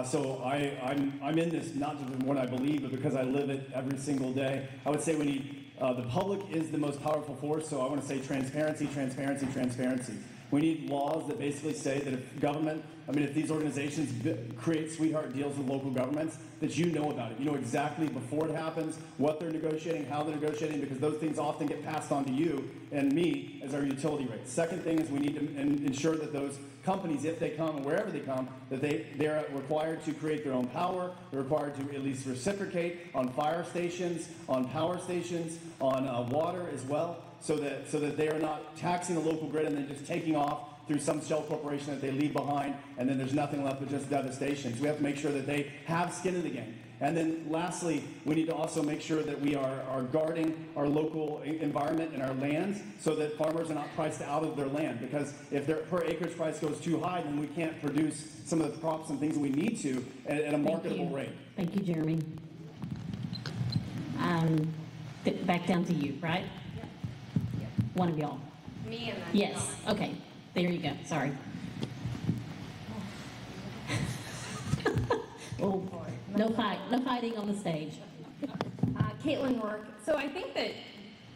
So I'm in this not just from what I believe, but because I live it every single day. I would say we need, the public is the most powerful force, so I want to say transparency, transparency, transparency. We need laws that basically say that if these organizations create sweetheart deals with local governments, that you know about it. You know exactly before it happens, what they're negotiating, how they're negotiating, because those things often get passed on to you and me as our utility rates. Second thing is we need to ensure that those companies, if they come and wherever they come, that they're required to create their own power. They're required to at least reciprocate on fire stations, on power stations, on water as well, so that they are not taxing the local grid and then just taking off through some shell corporation that they leave behind, and then there's nothing left but just devastation. So we have to make sure that they have skin in the game. And then lastly, we need to also make sure that we are guarding our local environment and our lands so that farmers are not priced out of their land. Because if their per acreage price goes too high, then we can't produce some of the crops and things that we need to at a marketable rate. Thank you, Jeremy. Back down to you, right? Yep. One of y'all. Me and then Yes. Okay. There you go. Sorry. Oh, no fighting on the stage. Caitlin Work. So I think that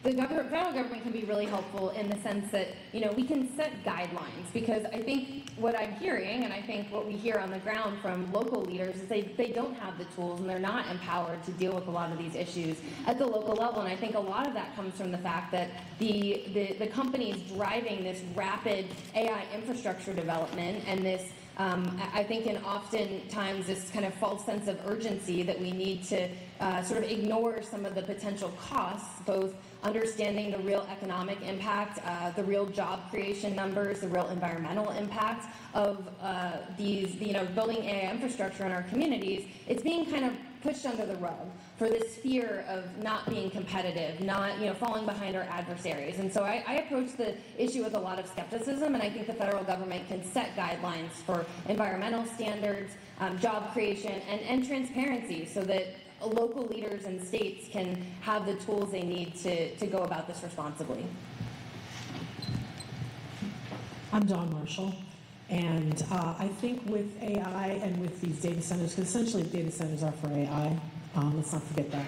the federal government can be really helpful in the sense that, we can set guidelines, because I think what I'm hearing, and I think what we hear on the ground from local leaders, is they don't have the tools and they're not empowered to deal with a lot of these issues at the local level. And I think a lot of that comes from the fact that the companies driving this rapid AI infrastructure development and this I think in oftentimes this kind of false sense of urgency that we need to sort of ignore some of the potential costs, both understanding the real economic impact, the real job creation numbers, the real environmental impact of these, building AI infrastructure in our communities. It's being kind of pushed under the rug for this fear of not being competitive, not falling behind our adversaries. And so I approach the issue with a lot of skepticism, and I think the federal government can set guidelines for environmental standards, job creation, and transparency, so that local leaders and states can have the tools they need to go about this responsibly. I'm Dawn Marshall, and I think with AI and with these data centers, because essentially data centers are for AI, let's not forget that.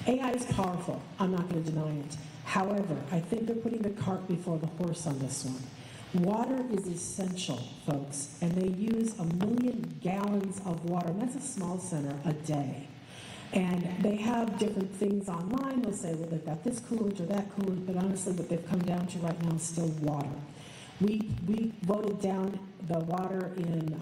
AI is powerful, I'm not going to deny it. However, I think they're putting the cart before the horse on this one. Water is essential, folks, and they use 1 million gallons of water, and that's a small center, a day. And they have different things online. They'll say, well, they've got this coolant or that coolant, but honestly, what they've come down to right now is still water. We voted down the water in,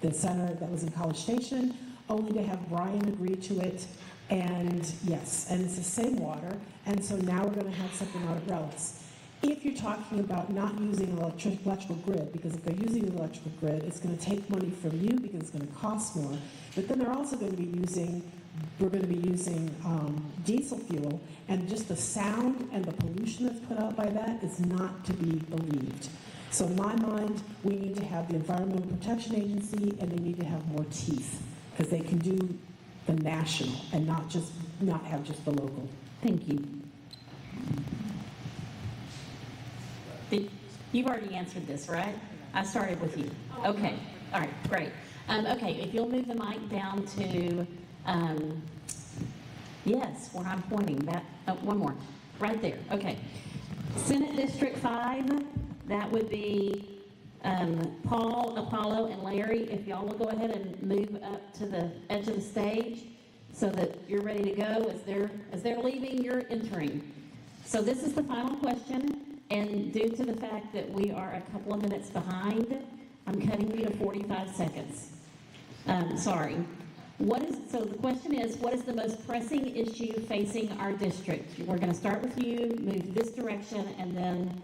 the center that was in College Station, only to have Brian agree to it. And yes, and it's the same water. And so now we're going to have something out at Relics. If you're talking about not using an electrical grid, because if they're using an electrical grid, it's going to take money from you because it's going to cost more. But then they're also going to be using, we're going to be using diesel fuel, and just the sound and the pollution that's put out by that is not to be believed. So in my mind, we need to have the Environmental Protection Agency, and they need to have more teeth, because they can do the national and not have just the local. Thank you. You've already answered this, right? I started with you. Okay. All right. Great. Okay. If you'll move the mic down to, yes, where I'm pointing. That one more. Right there. Okay. Senate District 5. That would be Paul, Apollo, and Larry. If y'all will go ahead and move up to the edge of the stage so that you're ready to go as they're leaving, you're entering. So this is the final question. And due to the fact that we are a couple of minutes behind, I'm cutting you to 45 seconds. Sorry. So the question is, what is the most pressing issue facing our district? We're going to start with you, move this direction, and then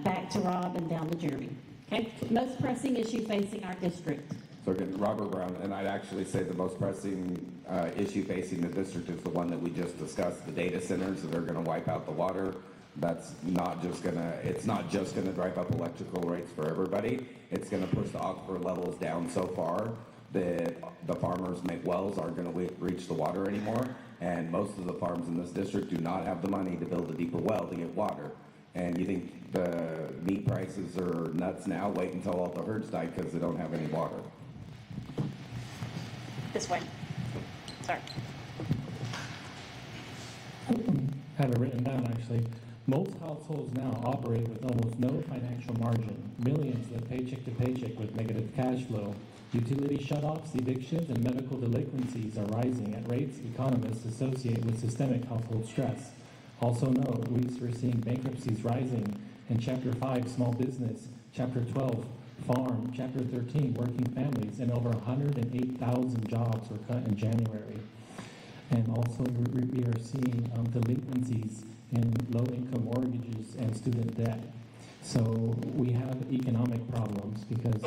back to Rob and down to Jeremy. Okay? Most pressing issue facing our district. So again, Robert Brown, and I'd actually say the most pressing issue facing the district is the one that we just discussed, the data centers that are going to wipe out the water. That's not just it's not just gonna drive up electrical rates for everybody. It's gonna push the aquifer levels down so far that the farmers make wells aren't gonna reach the water anymore. And most of the farms in this district do not have the money to build a deeper well to get water. And you think the meat prices are nuts now? Wait until all the herds die because they don't have any water. This way. Sorry. I have it written down actually. Most households now operate with almost no financial margin. Millions live paycheck to paycheck with negative cash flow. Utility shutoffs, evictions, and medical delinquencies are rising at rates economists associate with systemic household stress. Also note, we're seeing bankruptcies rising in Chapter 5, Small Business, Chapter 12, Farm, Chapter 13, Working Families, and over 108,000 jobs were cut in January. And also we are seeing delinquencies in low-income mortgages and student debt. So we have economic problems because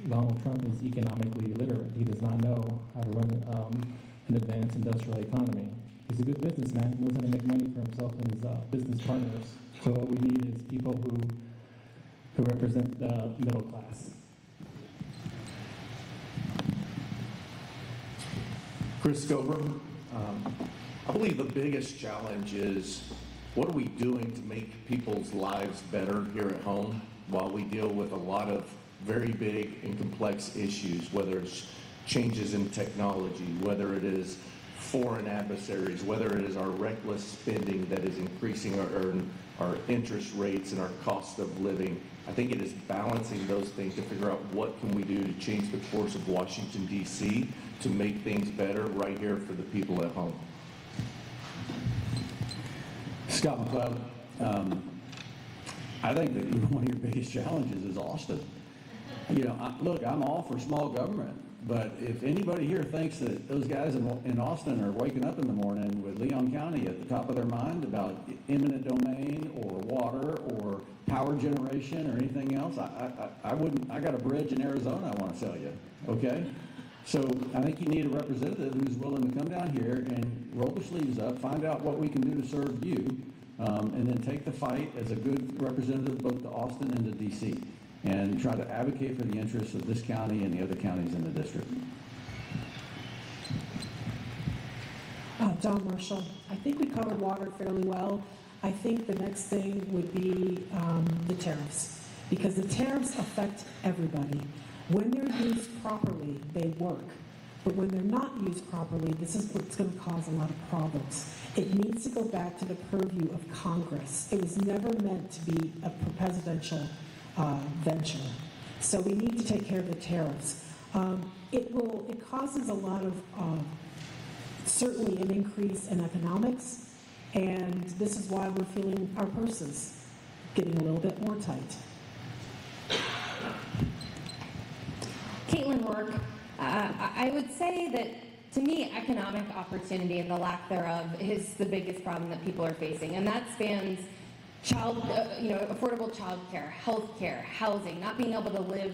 Donald Trump is economically illiterate. He does not know how to run an advanced industrial economy. He's a good businessman. He knows how to make money for himself and his business partners. So what we need is people who represent the middle class. Chris Gober, I believe the biggest challenge is what are we doing to make people's lives better here at home while we deal with a lot of very big and complex issues, whether it's changes in technology, whether it is foreign adversaries, whether it is our reckless spending that is increasing our interest rates and our cost of living. I think it is balancing those things to figure out what can we do to change the course of Washington, D.C. to make things better right here for the people at home. Scott McLeod, I think that one of your biggest challenges is Austin. You know, look, I'm all for small government, but if anybody here thinks that those guys in Austin are waking up in the morning with Leon County at the top of their mind about eminent domain or water or power generation or anything else, I wouldn't. I got a bridge in Arizona I want to sell you, okay? So I think you need a representative who's willing to come down here and roll their sleeves up, find out what we can do to serve you, and then take the fight as a good representative both to Austin and to D.C. and try to advocate for the interests of this county and the other counties in the district. Don Marshall, I think we covered water fairly well. I think the next thing would be the tariffs, because the tariffs affect everybody. When they're used properly, they work. But when they're not used properly, this is what's going to cause a lot of problems. It needs to go back to the purview of Congress. It was never meant to be a presidential venture. So we need to take care of the tariffs. It causes a lot of, certainly an increase in economics, and this is why we're feeling our purses getting a little bit more tight. Caitlin Rourke, I would say that to me, economic opportunity and the lack thereof is the biggest problem that people are facing, and that spans affordable childcare, health care, housing, not being able to live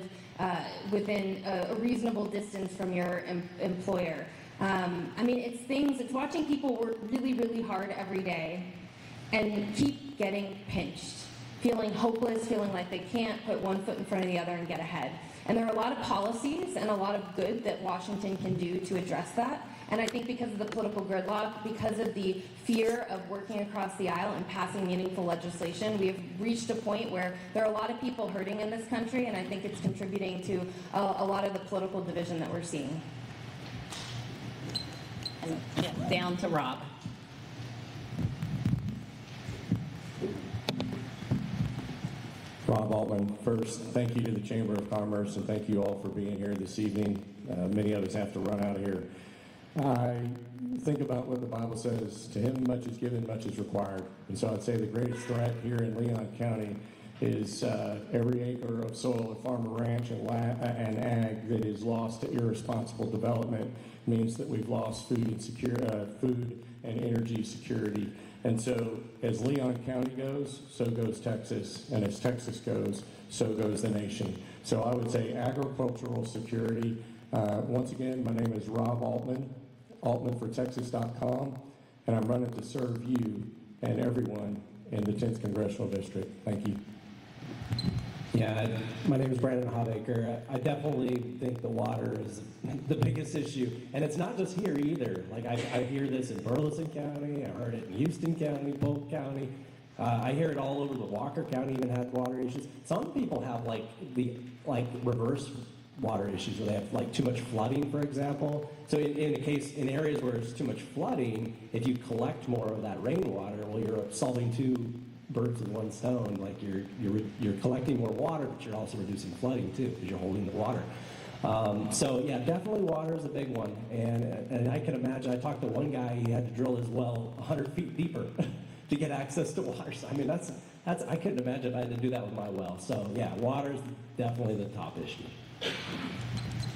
within a reasonable distance from your employer. It's watching people work really, really hard every day and keep getting pinched, feeling hopeless, feeling like they can't put one foot in front of the other and get ahead. And there are a lot of policies and a lot of good that Washington can do to address that. And I think because of the political gridlock, because of the fear of working across the aisle and passing meaningful legislation, we have reached a point where there are a lot of people hurting in this country, and I think it's contributing to a lot of the political division that we're seeing. And down to Rob. Rob Altman, first, thank you to the Chamber of Commerce, and thank you all for being here this evening. Many others have to run out of here. I think about what the Bible says, to him much is given, much is required. And so I'd say the greatest threat here in Leon County is every acre of soil at Farmer Ranch and ag that is lost to irresponsible development means that we've lost food and energy security. And so as Leon County goes, so goes Texas. And as Texas goes, so goes the nation. So I would say agricultural security. Once again, my name is Rob Altman, altmanfortexas.com, and I'm running to serve you and everyone in the 10th Congressional District. Thank you. Yeah, my name is Brandon Hobbaker. I definitely think the water is the biggest issue. And it's not just here either. Like, I hear this in Burleson County, I heard it in Houston County, Polk County. I hear it all over. The Walker County even has water issues. Some people have reverse water issues where they have too much flooding, for example. So in areas where there's too much flooding, if you collect more of that rainwater, well, you're solving two birds with one stone. Like you're collecting more water, but you're also reducing flooding too, because you're holding the water. So yeah, definitely water is a big one. And I can imagine, I talked to one guy, he had to drill his well 100 feet deeper to get access to water. So I mean, that's I couldn't imagine if I had to do that with my well. So yeah, water is definitely the top issue.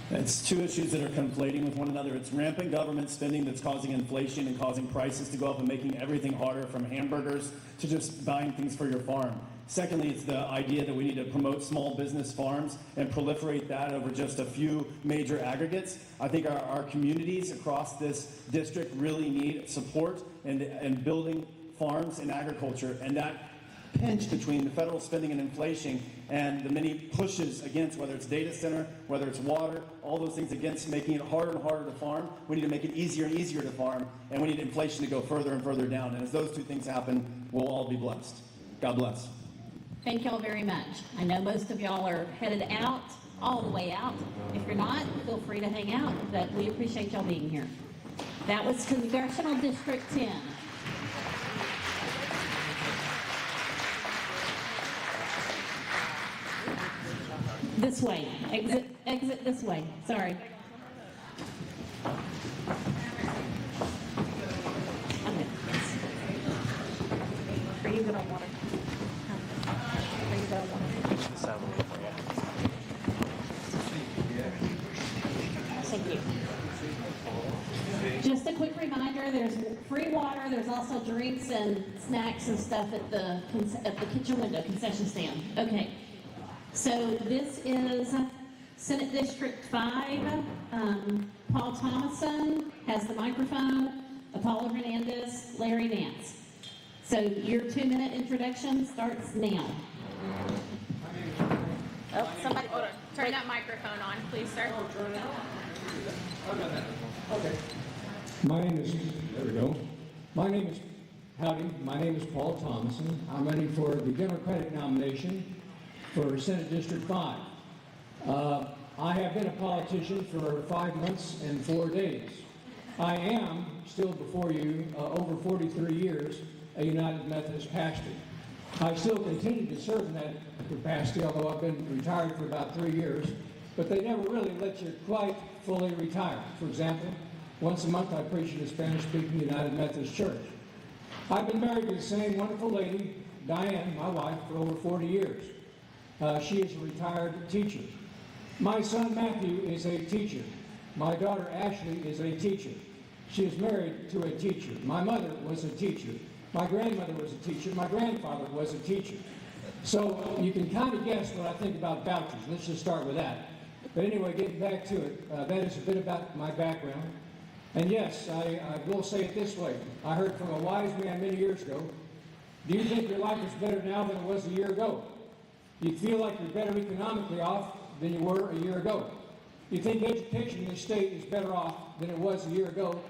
It's two issues that are conflating with one another. It's rampant government spending that's causing inflation and causing prices to go up and making everything harder, from hamburgers to just buying things for your farm. Secondly, it's the idea that we need to promote small business farms and proliferate that over just a few major aggregates. I think our communities across this district really need support in building farms and agriculture, and that pinch between the federal spending and inflation and the many pushes against, whether it's data center, whether it's water, all those things against making it harder and harder to farm. We need to make it easier and easier to farm, and we need inflation to go further and further down. And as those two things happen, we'll all be blessed. God bless. Thank y'all very much. I know most of y'all are headed out, all the way out. If you're not, feel free to hang out, but we appreciate y'all being here. That was Congressional District 10. This way. Exit this way. Sorry. Are you good on water? Are you good on water? Thank you. Just a quick reminder, there's free water, there's also drinks and snacks and stuff at the kitchen window, concession stand. Okay. So this is Senate District 5. Paul Thomason has the microphone, Apollo Hernandez, Larry Nance. So your 2-minute introduction starts now. Oh, somebody, turn that microphone on, please, sir. Okay. My name is Paul Thomason. I'm running for the Democratic nomination for Senate District 5. I have been a politician for 5 months and 4 days. I am still before you, over 43 years, a United Methodist pastor. I still continue to serve in that capacity, although I've been retired for about 3 years. but they never really let you quite fully retire. For example, once a month I preach at a Spanish-speaking United Methodist Church. I've been married to the same wonderful lady, Diane, my wife, for over 40 years. She is a retired teacher. My son Matthew is a teacher. My daughter Ashley is a teacher. She is married to a teacher. My mother was a teacher. My grandmother was a teacher. My grandfather was a teacher. So you can kind of guess what I think about vouchers. Let's just start with that. But anyway, getting back to it, that is a bit about my background. And yes, I will say it this way. I heard from a wise man many years ago, do you think your life is better now than it was a year ago? Do you feel like you're better economically off than you were a year ago? Do you think education in this state is better off than it was a year ago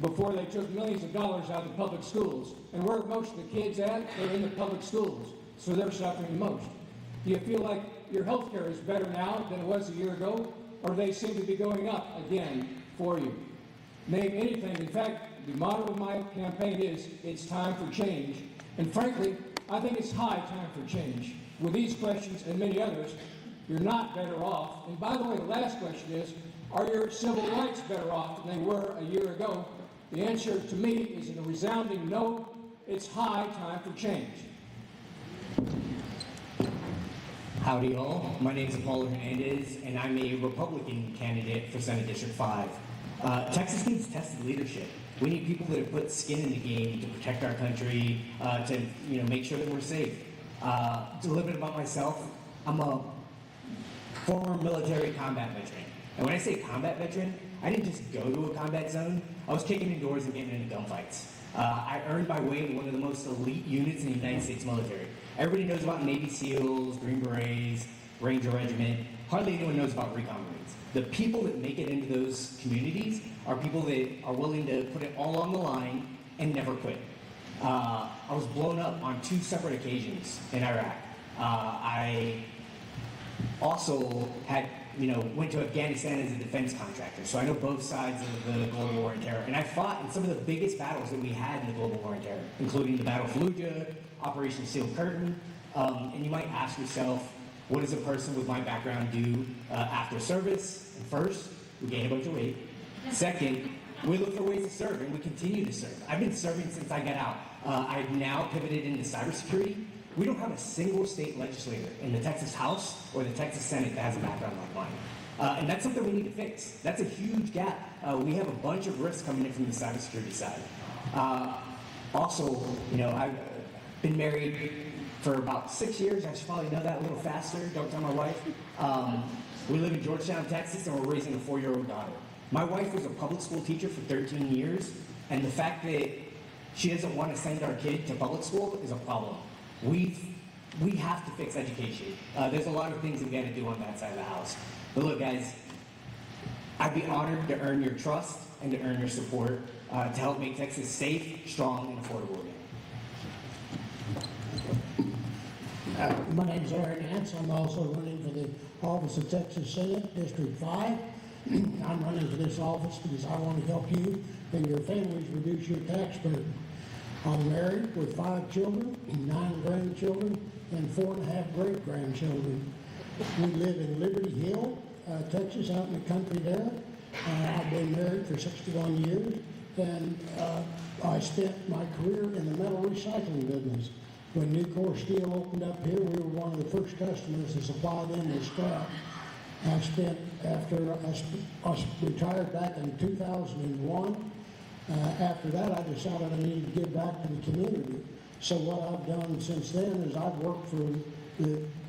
before they took millions of dollars out of the public schools? And where are most of the kids at? They're in the public schools, so they're suffering the most. Do you feel like your health care is better now than it was a year ago, or they seem to be going up again for you? Name anything. In fact, the motto of my campaign is, it's time for change. And frankly, I think it's high time for change. With these questions and many others, you're not better off. And by the way, the last question is, are your civil rights better off than they were a year ago? The answer to me is a resounding no. It's high time for change. Howdy all, my name is Apollo Hernandez and I'm a Republican candidate for Senate District 5. Texas needs tested leadership. We need people that have put skin in the game to protect our country, to make sure that we're safe. A little bit about myself, I'm a former military combat veteran. And when I say combat veteran, I didn't just go to a combat zone, I was kicking in doors and getting into gunfights. I earned my way in one of the most elite units in the United States military. Everybody knows about Navy SEALs, Green Berets, Ranger Regiment. Hardly anyone knows about Recon Marines. The people that make it into those communities are people that are willing to put it all on the line and never quit. I was blown up on 2 separate occasions in Iraq. I also had, went to Afghanistan as a defense contractor, so I know both sides of the global war on terror. And I fought in some of the biggest battles that we had in the global war on terror, including the Battle of Fallujah, Operation Steel Curtain. And you might ask yourself, what does a person with my background do after service? And first, we gain a bunch of weight. Second, we look for ways to serve, and we continue to serve. I've been serving since I got out. I've now pivoted into cybersecurity. We don't have a single state legislator in the Texas House or the Texas Senate that has a background like mine. And that's something we need to fix. That's a huge gap. We have a bunch of risks coming in from the cybersecurity side. Also, I've been married for about 6 years. I should probably know that a little faster. Don't tell my wife. We live in Georgetown, Texas, and we're raising a 4-year-old daughter. My wife was a public school teacher for 13 years, and the fact that she doesn't want to send our kid to public school is a problem. We have to fix education. There's a lot of things that we got to do on that side of the house. But look, guys, I'd be honored to earn your trust and to earn your support to help make Texas safe, strong, and affordable again. My name is Eric Nance. I'm also running for the office of Texas Senate, District 5. I'm running for this office because I want to help you and your families reduce your tax burden. I'm married with 5 children, 9 grandchildren, and 4.5 great-grandchildren. We live in Liberty Hill, Texas, out in the country there. I've been married for 61 years, and I spent my career in the metal recycling business. When Nucor Steel opened up here, we were one of the first customers to supply them with scrap. After I retired back in 2001, after that I decided I needed to give back to the community. So what I've done since then is I've worked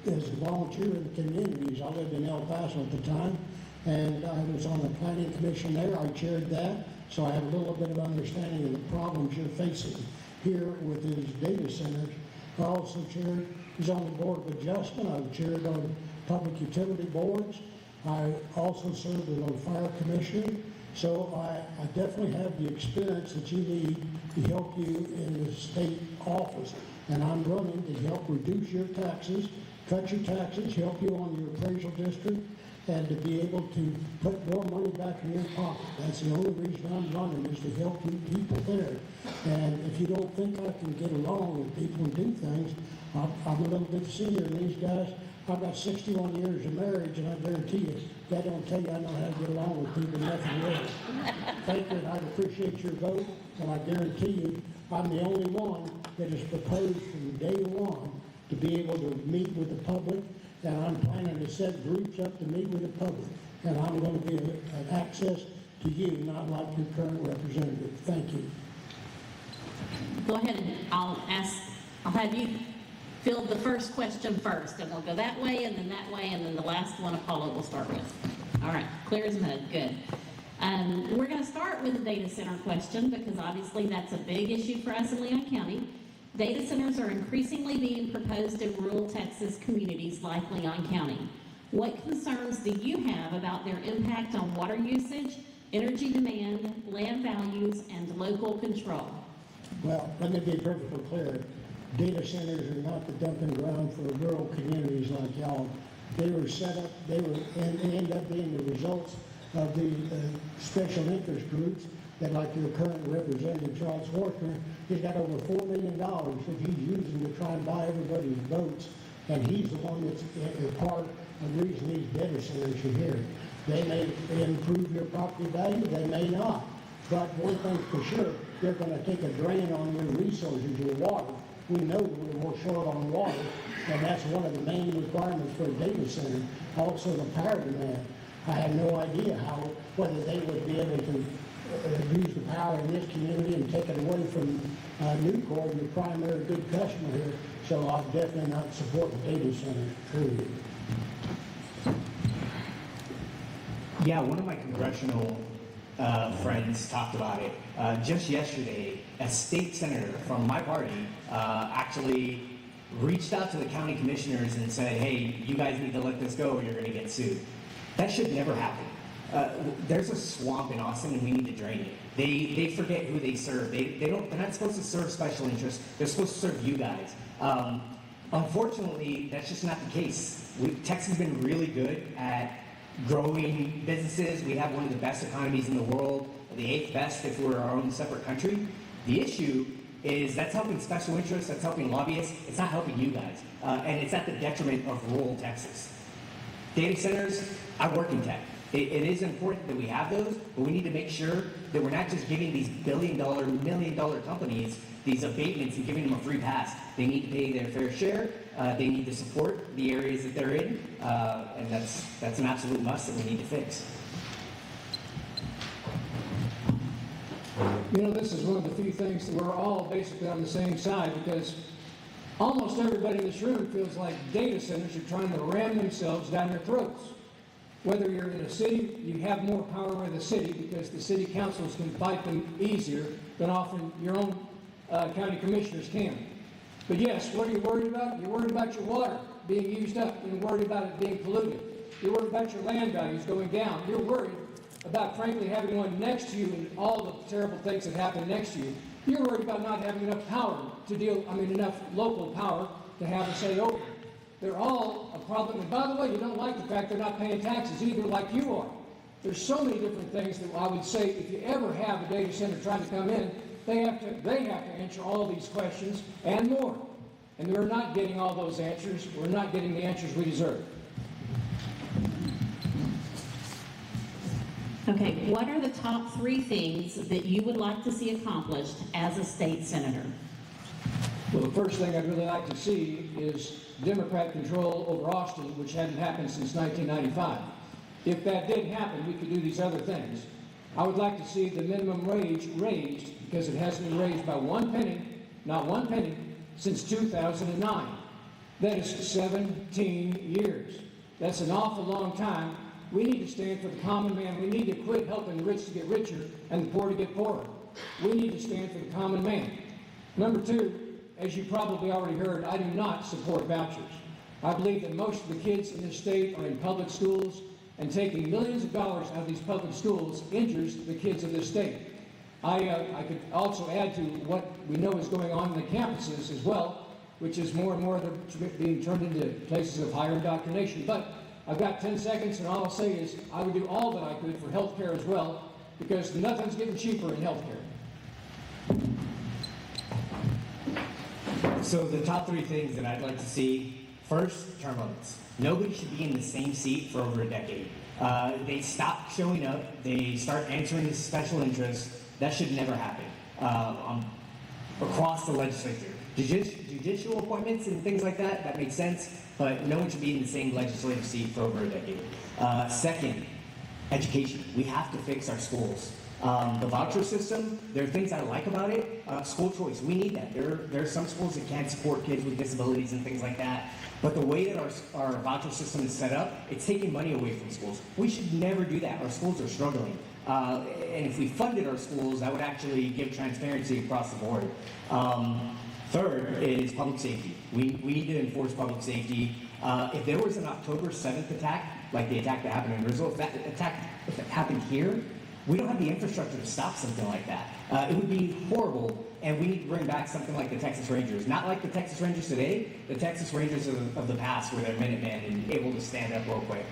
as a volunteer in the communities. I lived in El Paso at the time, and I was on the planning commission there. I chaired that, so I have a little bit of understanding of the problems you're facing here with these data centers. I also was on the Board of Adjustment. I've chaired on public utility boards. I also served as a fire commissioner. So I definitely have the experience that you need to help you in the state office. And I'm running to help reduce your taxes, cut your taxes, help you on your appraisal district, and to be able to put more money back in your pocket. That's the only reason I'm running, is to help you people there. And if you don't think I can get along with people and do things, I'm a little bit senior than these guys. I've got 61 years of marriage, and I guarantee you, that don't tell you I know how to get along with people, nothing really. Thank you, and I appreciate your vote, and I guarantee you, I'm the only one that has proposed from day one to be able to meet with the public, and I'm planning to set groups up to meet with the public, and I'm going to be an access to you, not like your current representative. Thank you. Go ahead, and I'll have you field the first question first, and we'll go that way, and then the last one Apollo will start with. All right, clear as mud, good. We're going to start with the data center question because obviously that's a big issue for us in Leon County. Data centers are increasingly being proposed in rural Texas communities like Leon County. What concerns do you have about their impact on water usage, energy demand, land values, and local control? Well, let me be perfectly clear. Data centers are not the dumping ground for rural communities like y'all. They were set up, they end up being the results of the special interest groups that, like your current representative, Charles Forster, he's got over $4 million that he's using to try and buy everybody's votes, and he's the one that's part of the reason these data centers are here. They may improve your property value, they may not. But one thing's for sure, they're going to take a drain on your resources, your water. We know that we're more short on water, and that's one of the main requirements for a data center. Also, the power demand. I have no idea whether they would be able to use the power in this community and take it away from Nucor, your primary good customer here. So I'll definitely not support the data center, period. Yeah, one of my congressional friends talked about it. Just yesterday, a state senator from my party actually reached out to the county commissioners and said, hey, you guys need to let this go or you're going to get sued. That should never happen. There's a swamp in Austin and we need to drain it. They forget who they serve. They're not supposed to serve special interests. They're supposed to serve you guys. Unfortunately, that's just not the case. Texas has been really good at growing businesses. We have one of the best economies in the world, the 8th best if we're our own separate country. The issue is that's helping special interests, that's helping lobbyists, it's not helping you guys. And it's at the detriment of rural Texas. Data centers, I work in tech. It is important that we have those, but we need to make sure that we're not just giving these billion-dollar, million-dollar companies these abatements and giving them a free pass. They need to pay their fair share. They need to support the areas that they're in, and that's an absolute must that we need to fix. You know, this is one of the few things that we're all basically on the same side because almost everybody in this room feels like data centers are trying to ram themselves down their throats. Whether you're in a city, you have more power with the city because the city councils can fight them easier than often your own county commissioners can. But yes, what are you worried about? You're worried about your water being used up. You're worried about it being polluted. You're worried about your land values going down. You're worried about, frankly, having one next to you and all the terrible things that happen next to you. You're worried about not having enough power to enough local power to have a say over. They're all a problem. And by the way, you don't like the fact they're not paying taxes either like you are. There's so many different things that I would say if you ever have a data center trying to come in, they have to answer all these questions and more. And we're not getting all those answers. We're not getting the answers we deserve. Okay, what are the top 3 things that you would like to see accomplished as a state senator? Well, the first thing I'd really like to see is Democrat control over Austin, which hadn't happened since 1995. If that did happen, we could do these other things. I would like to see the minimum wage raised because it hasn't been raised by 1 penny, not 1 penny, since 2009. That is 17 years. That's an awful long time. We need to stand for the common man. We need to quit helping the rich to get richer and the poor to get poorer. We need to stand for the common man. Number 2, as you probably already heard, I do not support vouchers. I believe that most of the kids in this state are in public schools, and taking millions of dollars out of these public schools injures the kids of this state. I could also add to what we know is going on in the campuses as well, which is more and more they're being turned into places of higher indoctrination. But I've got 10 seconds, and all I'll say is I would do all that I could for health care as well, because nothing's getting cheaper in health care. So the top 3 things that I'd like to see First, term limits. Nobody should be in the same seat for over a decade. They stop showing up. They start answering the special interest. That should never happen across the legislature. Judicial appointments and things like that, that makes sense, but no one should be in the same legislative seat for over a decade. Second, education. We have to fix our schools. The voucher system, there are things I like about it. School choice, we need that. There are some schools that can't support kids with disabilities and things like that. But the way that our voucher system is set up, it's taking money away from schools. We should never do that. Our schools are struggling. And if we funded our schools, that would actually give transparency across the board. Third is public safety. We need to enforce public safety. If there was an October 7th attack, like the attack that happened in Rizzo, if it happened here, we don't have the infrastructure to stop something like that. It would be horrible, and we need to bring back something like the Texas Rangers. Not like the Texas Rangers today, the Texas Rangers of the past, where they're Minutemen and able to stand up real quick.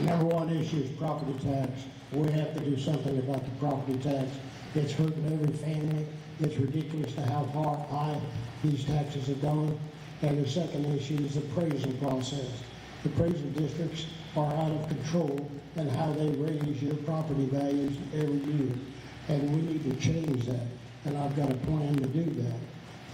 Number one issue is property tax. We have to do something about the property tax. It's hurting every family. It's ridiculous to how high these taxes have gone. And the second issue is the appraisal process. The appraisal districts are out of control in how they raise your property values every year. And we need to change that. And I've got a plan to do that.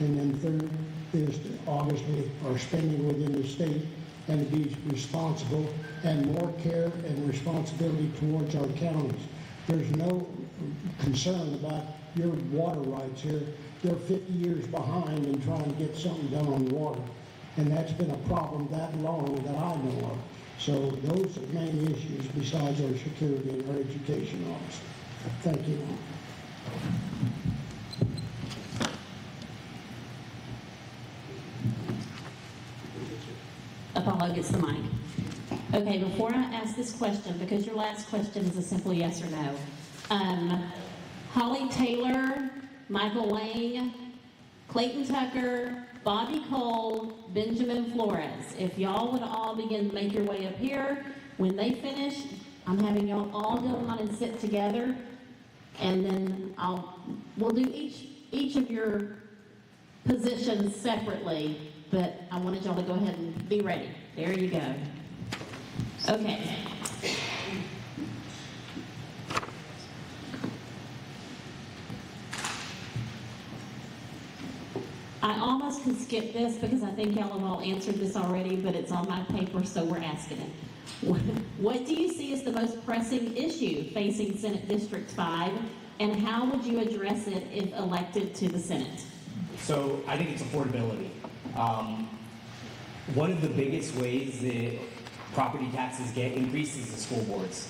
And then third is to obviously our spending within the state and to be responsible and more care and responsibility towards our counties. There's no concern about your water rights here. They're 50 years behind in trying to get something done on water. And that's been a problem that long that I know of. So those are the main issues besides our security and our education office. Thank you. Apollo gets the mic. Okay, before I ask this question, because your last question is a simple yes or no. Holly Taylor, Michael Lang, Clayton Tucker, Bobby Cole, Benjamin Flores. If y'all would all begin to make your way up here, when they finish, I'm having y'all all go on and sit together, and then we'll do each of your positions separately, but I wanted y'all to go ahead and be ready. There you go. Okay. I almost could skip this because I think y'all have all answered this already, but it's on my paper, so we're asking it. What do you see as the most pressing issue facing Senate District 5, and how would you address it if elected to the Senate? So I think it's affordability. One of the biggest ways that property taxes get increased is the school boards.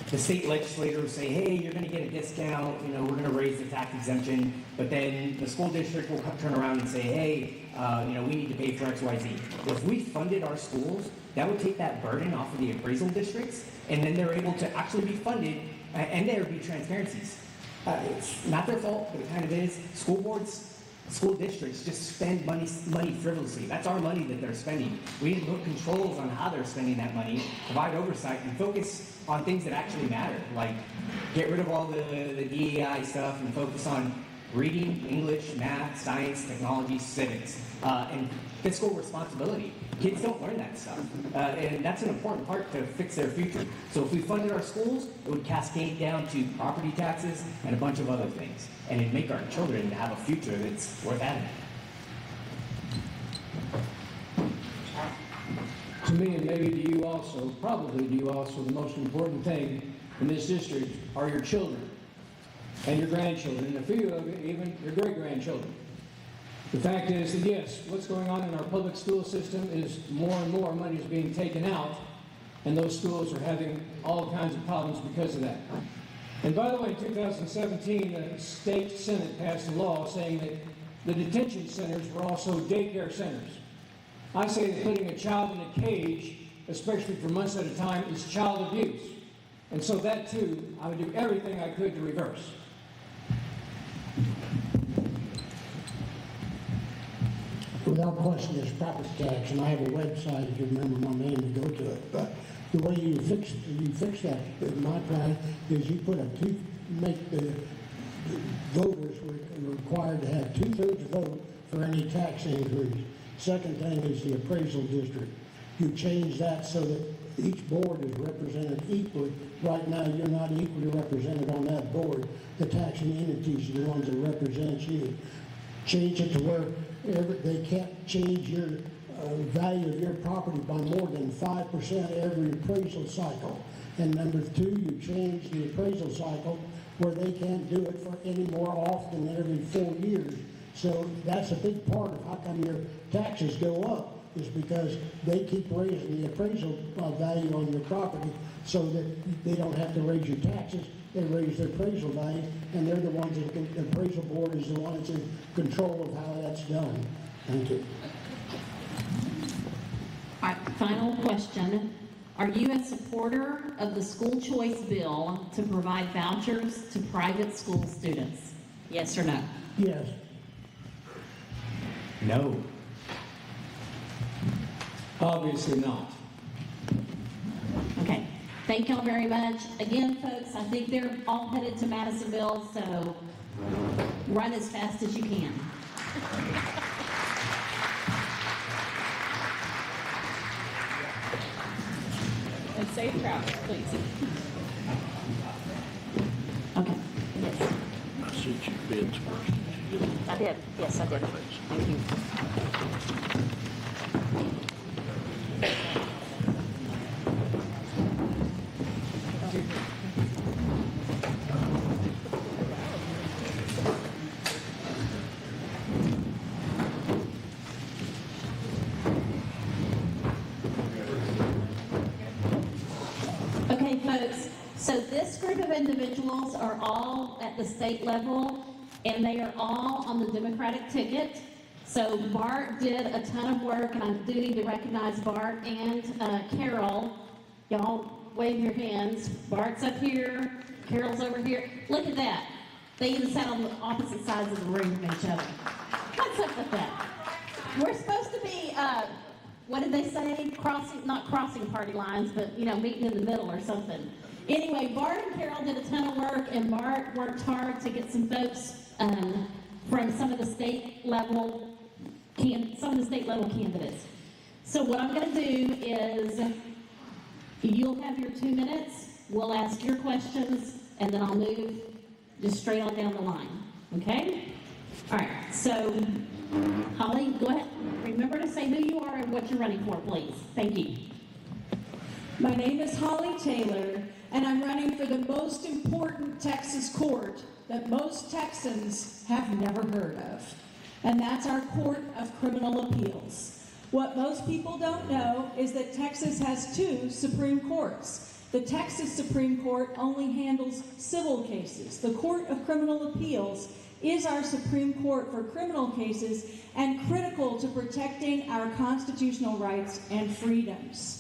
The state legislators say, hey, you're going to get a discount, we're going to raise the tax exemption, but then the school district will turn around and say, hey, we need to pay for X, Y, Z. If we funded our schools, that would take that burden off of the appraisal districts, and then they're able to actually be funded, and there would be transparencies. It's not their fault, but it kind of is. School districts just spend money frivolously. That's our money that they're spending. We need to put controls on how they're spending that money, provide oversight, and focus on things that actually matter, like get rid of all the DEI stuff and focus on reading, English, math, science, technology, civics, and fiscal responsibility. Kids don't learn that stuff, and that's an important part to fix their future. So if we funded our schools, it would cascade down to property taxes and a bunch of other things, and it'd make our children have a future that's worth having. To me, and maybe to you also, probably to you also, the most important thing in this district are your children and your grandchildren, and a few of you, even your great-grandchildren. The fact is that, yes, what's going on in our public school system is more and more money is being taken out, and those schools are having all kinds of problems because of that. And by the way, in 2017, the state Senate passed a law saying that the detention centers were also daycare centers. I say that putting a child in a cage, especially for months at a time, is child abuse. And so that, too, I would do everything I could to reverse. Without question, there's property tax, and I have a website, if you remember my name, to go to it. But the way you fix that, in my plan, is you make the voters were required to have 2/3 vote for any tax increase. Second thing is the appraisal district. You change that so that each board is represented equally. Right now, you're not equally represented on that board. The taxing entities are the ones that represent you. Change it to where they can't change your value of your property by more than 5% every appraisal cycle. And number two, you change the appraisal cycle where they can't do it for any more often than every 4 years. So that's a big part of how come your taxes go up, is because they keep raising the appraisal value on your property so that they don't have to raise your taxes. They raise their appraisal value, and they're the ones that the appraisal board is the one that's in control of how that's done. Thank you. All right, final question. Are you a supporter of the school choice bill to provide vouchers to private school students? Yes or no? Yes. No. Obviously not. Okay, thank y'all very much. Again, folks, I think they're all headed to Madisonville, so run as fast as you can. And safe travels, please. Okay, yes. I sent you bids first. Did you get them? I did, yes, I did. Thank you. Okay, folks, so this group of individuals are all at the state level, and they are all on the Democratic ticket. So Bart did a ton of work, and I do need to recognize Bart and Carol. Y'all wave your hands. Bart's up here, Carol's over here. Look at that. They even sat on the opposite sides of the room from each other. What's up with that? We're supposed to be, what did they say? Not crossing party lines, but, meeting in the middle or something. Anyway, Bart and Carol did a ton of work, and Bart worked hard to get some folks from some of the state level candidates. So what I'm going to do is, you'll have your 2 minutes. We'll ask your questions, and then I'll move just straight on down the line. Okay? All right. So, Holly, go ahead. Remember to say who you are and what you're running for, please. Thank you. My name is Holly Taylor, and I'm running for the most important Texas court that most Texans have never heard of, and that's our Court of Criminal Appeals. What most people don't know is that Texas has 2 Supreme Courts. The Texas Supreme Court only handles civil cases. The Court of Criminal Appeals is our Supreme Court for criminal cases and critical to protecting our constitutional rights and freedoms.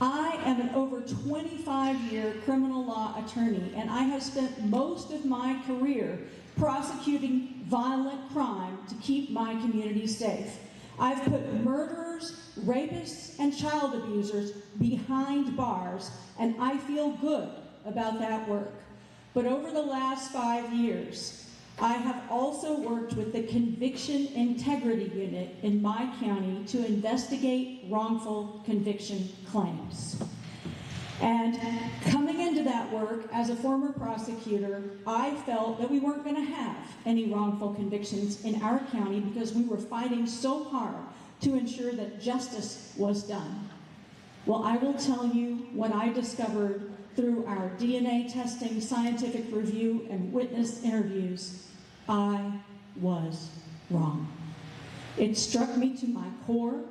I am an over 25-year criminal law attorney, and I have spent most of my career prosecuting violent crime to keep my community safe. I've put murderers, rapists, and child abusers behind bars, and I feel good about that work. But over the last 5 years, I have also worked with the Conviction Integrity Unit in my county to investigate wrongful conviction claims. And coming into that work as a former prosecutor, I felt that we weren't going to have any wrongful convictions in our county because we were fighting so hard to ensure that justice was done. Well, I will tell you what I discovered through our DNA testing, scientific review, and witness interviews. I was wrong. It struck me to my core.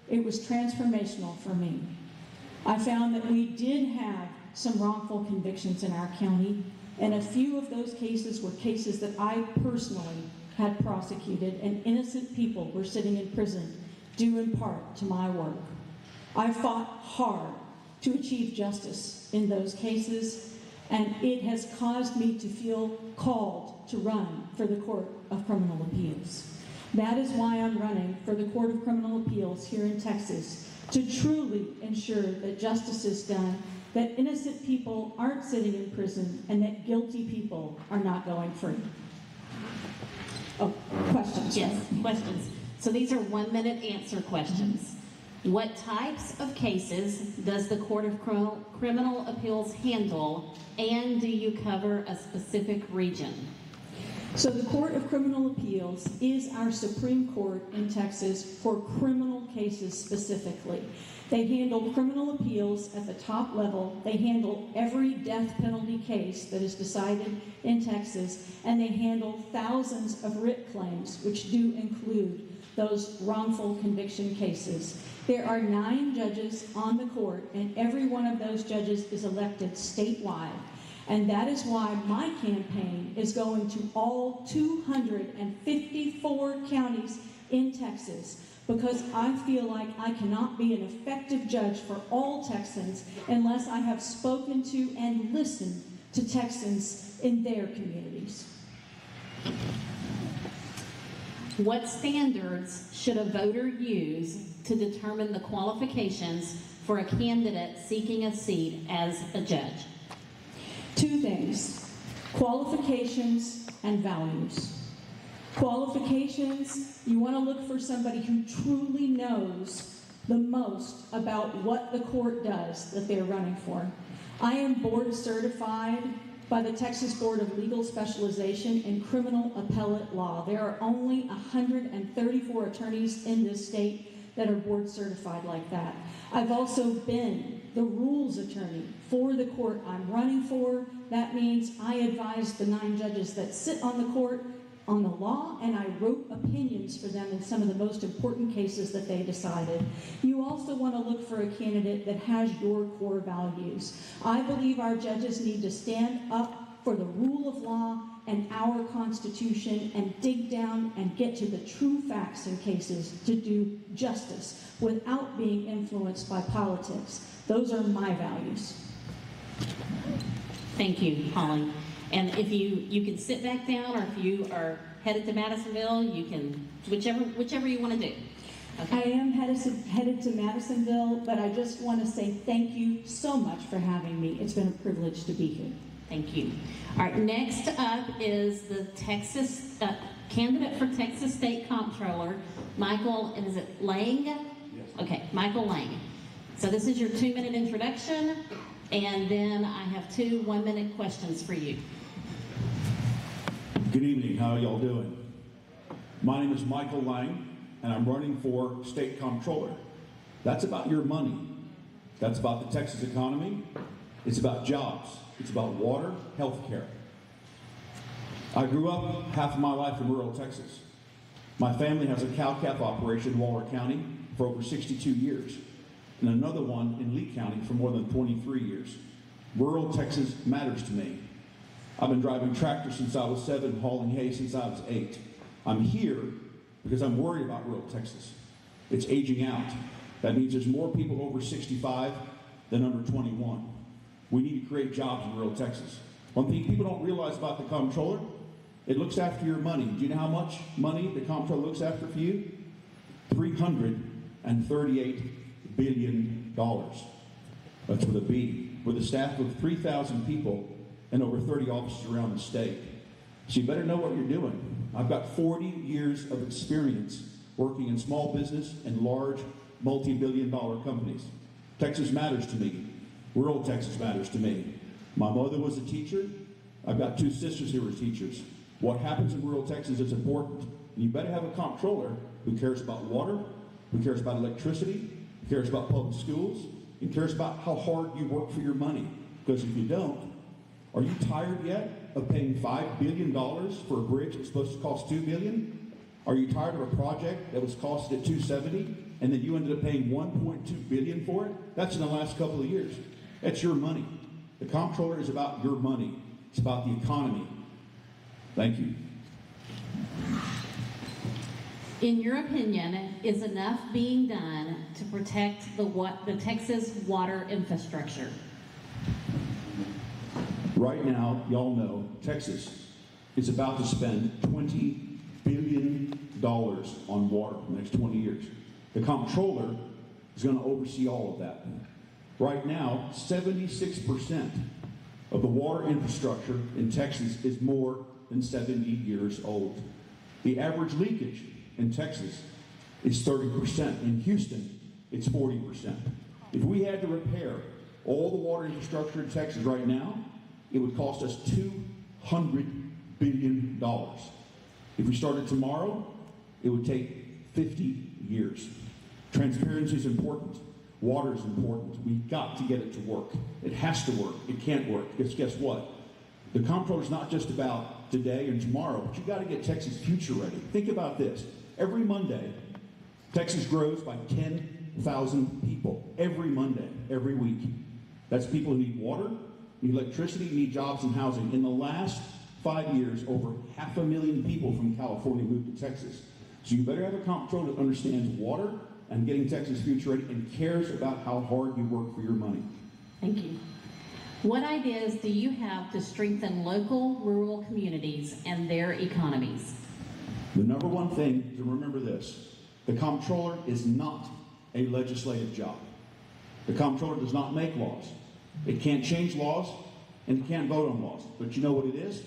It was transformational for me. I found that we did have some wrongful convictions in our county, and a few of those cases were cases that I personally had prosecuted, and innocent people were sitting in prison due in part to my work. I fought hard to achieve justice in those cases, and it has caused me to feel called to run for the Court of Criminal Appeals. That is why I'm running for the Court of Criminal Appeals here in Texas, to truly ensure that justice is done, that innocent people aren't sitting in prison and that guilty people are not going free. Oh, questions? Yes, questions. So these are 1 minute answer questions. What types of cases does the Court of Criminal Appeals handle, and do you cover a specific region? So the Court of Criminal Appeals is our Supreme Court in Texas for criminal cases specifically. They handle criminal appeals at the top level. They handle every death penalty case that is decided in Texas, and they handle thousands of writ claims, which do include those wrongful conviction cases. There are 9 judges on the court, and every one of those judges is elected statewide. And that is why my campaign is going to all 254 counties in Texas, because I feel like I cannot be an effective judge for all Texans unless I have spoken to and listened to Texans in their communities. What standards should a voter use to determine the qualifications for a candidate seeking a seat as a judge? 2 things: qualifications and values. Qualifications, you want to look for somebody who truly knows the most about what the court does that they're running for. I am board certified by the Texas Board of Legal Specialization in Criminal Appellate Law. There are only 134 attorneys in this state that are board certified like that. I've also been the rules attorney for the court I'm running for. That means I advise the 9 judges that sit on the court on the law, and I wrote opinions for them in some of the most important cases that they decided. You also want to look for a candidate that has your core values. I believe our judges need to stand up for the rule of law and our Constitution and dig down and get to the true facts in cases to do justice without being influenced by politics. Those are my values. Thank you, Holly. And if you can sit back down, or if you are headed to Madisonville, you can, whichever you want to do. Okay. I am headed to Madisonville, but I just want to say thank you so much for having me. It's been a privilege to be here. Thank you. All right, next up is the Texas candidate for Texas State Comptroller, Michael, and is it Lang? Yes. Okay, Michael Lang. So this is your 2-minute introduction, and then I have 2 1-minute questions for you. Good evening, how are y'all doing? My name is Michael Lang, and I'm running for State Comptroller. That's about your money. That's about the Texas economy. It's about jobs. It's about water, health care. I grew up half of my life in rural Texas. My family has a cow-calf operation in Waller County for over 62 years, and another one in Lee County for more than 23 years. Rural Texas matters to me. I've been driving tractors since I was 7, hauling hay since I was 8. I'm here because I'm worried about rural Texas. It's aging out. That means there's more people over 65 than under 21. We need to create jobs in rural Texas. One thing people don't realize about the comptroller, it looks after your money. Do you know how much money the comptroller looks after for you? $338 billion. That's with a B. With a staff of 3,000 people and over 30 offices around the state. So you better know what you're doing. I've got 40 years of experience working in small business and large multi-billion-dollar companies. Texas matters to me. Rural Texas matters to me. My mother was a teacher. I've got 2 sisters who are teachers. What happens in rural Texas is important. And you better have a comptroller who cares about water, who cares about electricity, who cares about public schools, and cares about how hard you work for your money. Because if you don't, are you tired yet of paying $5 billion for a bridge that's supposed to cost $2 billion? Are you tired of a project that was costed at $270 and then you ended up paying $1.2 billion for it? That's in the last couple of years. That's your money. The comptroller is about your money. It's about the economy. Thank you. In your opinion, is enough being done to protect the Texas water infrastructure? Right now, y'all know Texas is about to spend $20 billion on water in the next 20 years. The comptroller is going to oversee all of that. Right now, 76% of the water infrastructure in Texas is more than 70 years old. The average leakage in Texas is 30%. In Houston, it's 40%. If we had to repair all the water infrastructure in Texas right now, it would cost us $200 billion. If we started tomorrow, it would take 50 years. Transparency is important. Water is important. We've got to get it to work. It has to work. It can't work. Because guess what? The comptroller is not just about today and tomorrow, but you've got to get Texas future ready. Think about this. Every Monday, Texas grows by 10,000 people. Every Monday, every week. That's people who need water, need electricity, need jobs and housing. In the last 5 years, over 500,000 people from California moved to Texas. So you better have a comptroller that understands water and getting Texas future ready and cares about how hard you work for your money. Thank you. What ideas do you have to strengthen local rural communities and their economies? The number one thing to remember this, the comptroller is not a legislative job. The comptroller does not make laws. It can't change laws and it can't vote on laws. But you know what it is?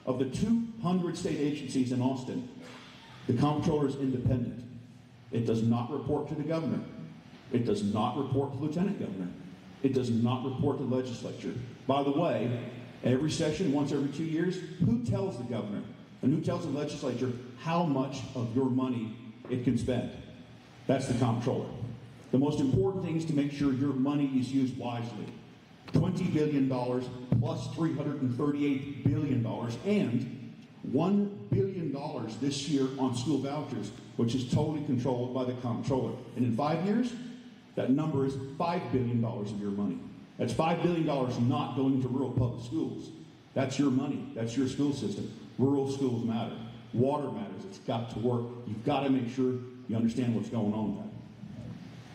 Of the 200 state agencies in Austin, the comptroller is independent. It does not report to the governor. It does not report to the lieutenant governor. It does not report to the legislature. By the way, every session, once every 2 years, who tells the governor and who tells the legislature how much of your money it can spend? That's the comptroller. The most important thing is to make sure your money is used wisely. $20 billion plus $338 billion and $1 billion this year on school vouchers, which is totally controlled by the comptroller. And in 5 years, that number is $5 billion of your money. That's $5 billion not going to rural public schools. That's your money. That's your school system. Rural schools matter. Water matters. It's got to work. You've got to make sure you understand what's going on with that.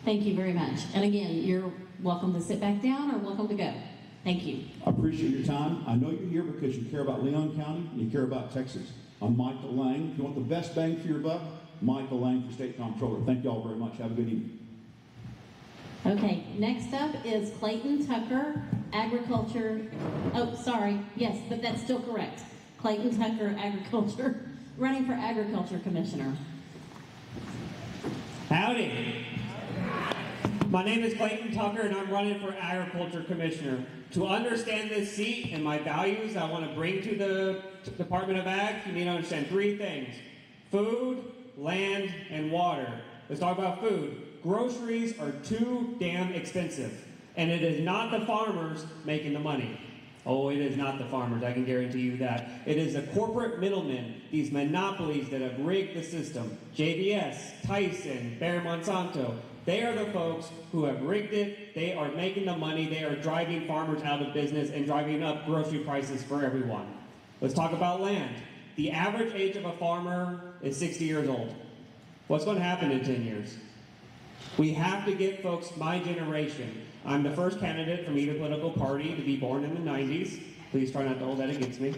Thank you very much. And again, you're welcome to sit back down or welcome to go. Thank you. I appreciate your time. I know you're here because you care about Leon County and you care about Texas. I'm Michael Lang. If you want the best bang for your buck, Michael Lang for State Comptroller. Thank you all very much. Have a good evening. Okay, next up is Clayton Tucker, Agriculture. Oh, sorry. Yes, but that's still correct. Clayton Tucker, Agriculture, running for Agriculture Commissioner. Howdy. My name is Clayton Tucker and I'm running for Agriculture Commissioner. To understand this seat and my values I want to bring to the Department of Ag, you need to understand three things: food, land, and water. Let's talk about food. Groceries are too damn expensive, and it is not the farmers making the money. Oh, it is not the farmers, I can guarantee you that. It is the corporate middlemen, these monopolies that have rigged the system. JBS, Tyson, Bayer Monsanto, they are the folks who have rigged it. They are making the money. They are driving farmers out of business and driving up grocery prices for everyone. Let's talk about land. The average age of a farmer is 60 years old. What's going to happen in 10 years? We have to get folks my generation. I'm the first candidate from either political party to be born in the 90s. Please try not to hold that against me.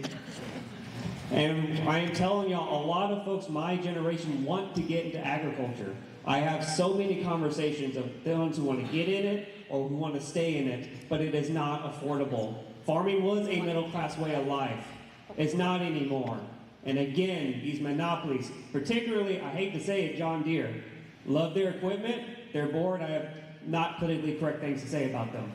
And I am telling y'all, a lot of folks my generation want to get into agriculture. I have so many conversations of those who want to get in it or who want to stay in it, but it is not affordable. Farming was a middle-class way of life. It's not anymore. And again, these monopolies, particularly, I hate to say it, John Deere, love their equipment, they're bored, I have not politically correct things to say about them.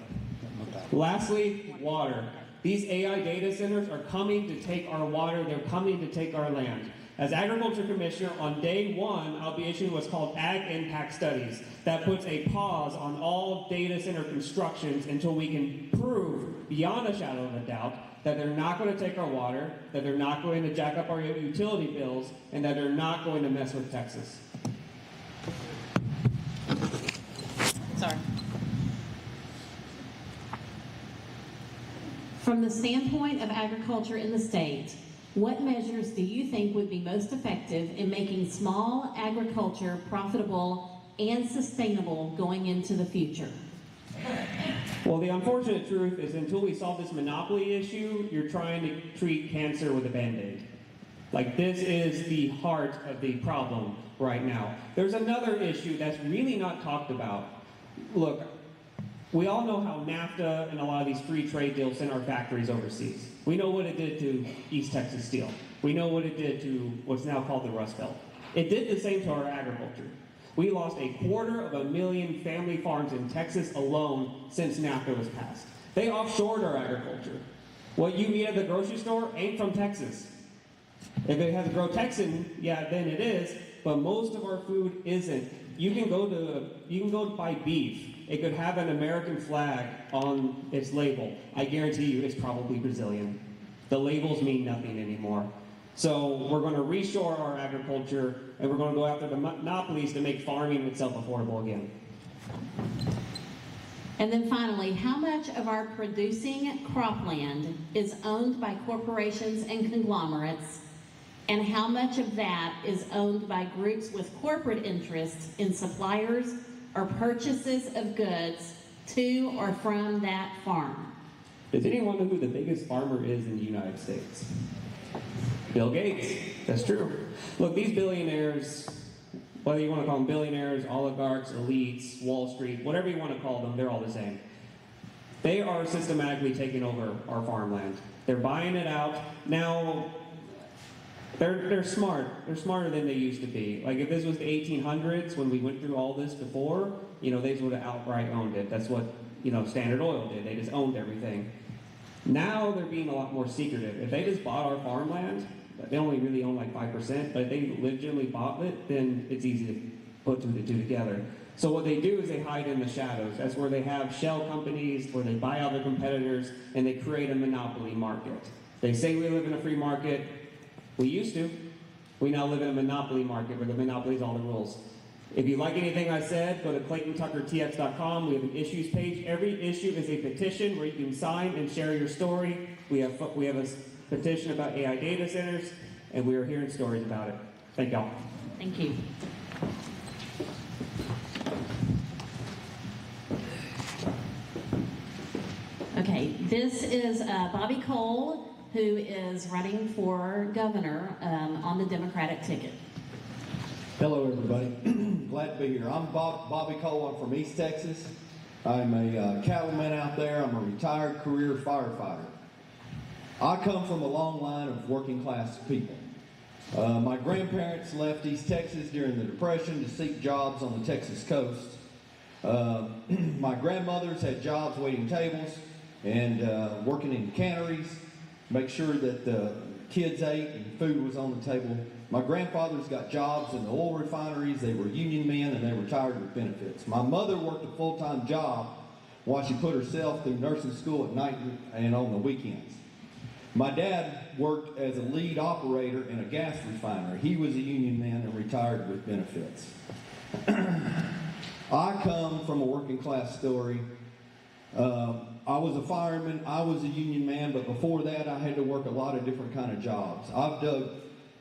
Lastly, water. These AI data centers are coming to take our water, they're coming to take our land. As Agriculture Commissioner, on day one, I'll be issuing what's called Ag Impact Studies. That puts a pause on all data center constructions until we can prove, beyond a shadow of a doubt, that they're not going to take our water, that they're not going to jack up our utility bills, and that they're not going to mess with Texas. Sorry. From the standpoint of agriculture in the state, what measures do you think would be most effective in making small agriculture profitable and sustainable going into the future? Well, the unfortunate truth is until we solve this monopoly issue, you're trying to treat cancer with a Band-Aid. Like, this is the heart of the problem right now. There's another issue that's really not talked about. Look, We all know how NAFTA and a lot of these free trade deals sent our factories overseas. We know what it did to East Texas Steel. We know what it did to what's now called the Rust Belt. It did the same to our agriculture. We lost 250,000 family farms in Texas alone since NAFTA was passed. They offshored our agriculture. What you eat at the grocery store ain't from Texas. If it has a grow Texan, yeah, then it is, but most of our food isn't. You can go to buy beef. It could have an American flag on its label. I guarantee you it's probably Brazilian. The labels mean nothing anymore. So we're going to reshore our agriculture, and we're going to go after the monopolies to make farming itself affordable again. And then finally, how much of our producing cropland is owned by corporations and conglomerates, and how much of that is owned by groups with corporate interests in suppliers or purchases of goods to or from that farm? Does anyone know who the biggest farmer is in the United States? Bill Gates. That's true. Look, these billionaires, whether you want to call them billionaires, oligarchs, elites, Wall Street, whatever you want to call them, they're all the same. They are systematically taking over our farmland. They're buying it out. Now, they're smart. They're smarter than they used to be. Like if this was the 1800s when we went through all this before, they would have outright owned it. That's what, Standard Oil did. They just owned everything. Now they're being a lot more secretive. If they just bought our farmland, they only really own like 5%, but if they legitimately bought it, then it's easy to put two and two together. So what they do is they hide in the shadows. That's where they have shell companies, where they buy out their competitors, and they create a monopoly market. They say we live in a free market. We used to. We now live in a monopoly market where the monopoly is all the rules. If you like anything I said, go to ClaytonTuckerTX.com. We have an issues page. Every issue is a petition where you can sign and share your story. We have a petition about AI data centers, and we are hearing stories about it. Thank y'all. Thank you. Okay, this is Bobby Cole, who is running for governor on the Democratic ticket. Hello, everybody. Glad to be here. I'm Bobby Cole. I'm from East Texas. I'm a cattleman out there. I'm a retired career firefighter. I come from a long line of working class people. My grandparents left East Texas during the Depression to seek jobs on the Texas coast. My grandmothers had jobs waiting tables and working in canneries, make sure that the kids ate and food was on the table. My grandfathers got jobs in the oil refineries. They were union men and they retired with benefits. My mother worked a full-time job while she put herself through nursing school at night and on the weekends. My dad worked as a lead operator in a gas refinery. He was a union man and retired with benefits. I come from a working class story. I was a fireman, I was a union man, but before that I had to work a lot of different kind of jobs. I've dug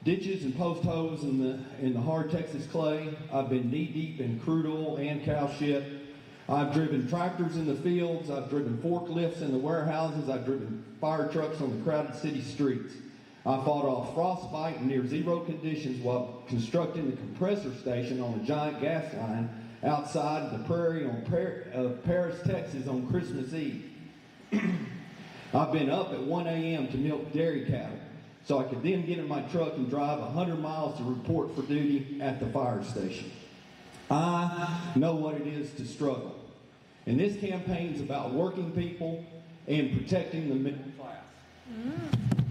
ditches and post holes in the hard Texas clay. I've been knee deep in crude oil and cow shit. I've driven tractors in the fields. I've driven forklifts in the warehouses. I've driven fire trucks on the crowded city streets. I fought off frostbite in near zero conditions while constructing the compressor station on a giant gas line outside the prairie of Paris, Texas on Christmas Eve. I've been up at 1 a.m. to milk dairy cattle, so I could then get in my truck and drive 100 miles to report for duty at the fire station. I know what it is to struggle. And this campaign's about working people and protecting the middle class.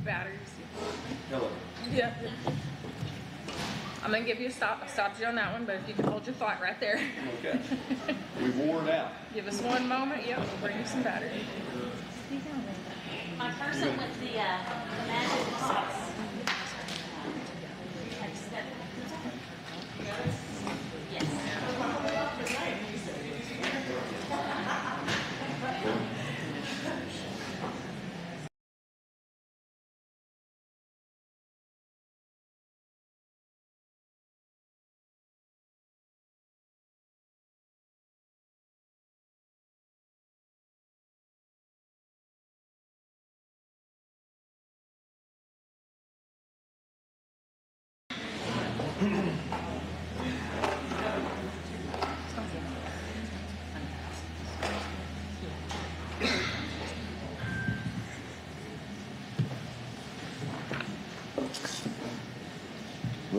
Batteries. Hello. Yeah. I'm gonna give you a stop. I stopped you on that one, but if you can hold your thought right there. Okay. We wore it out. Give us one moment. Yep, we'll bring you some batteries. My person with the magic box.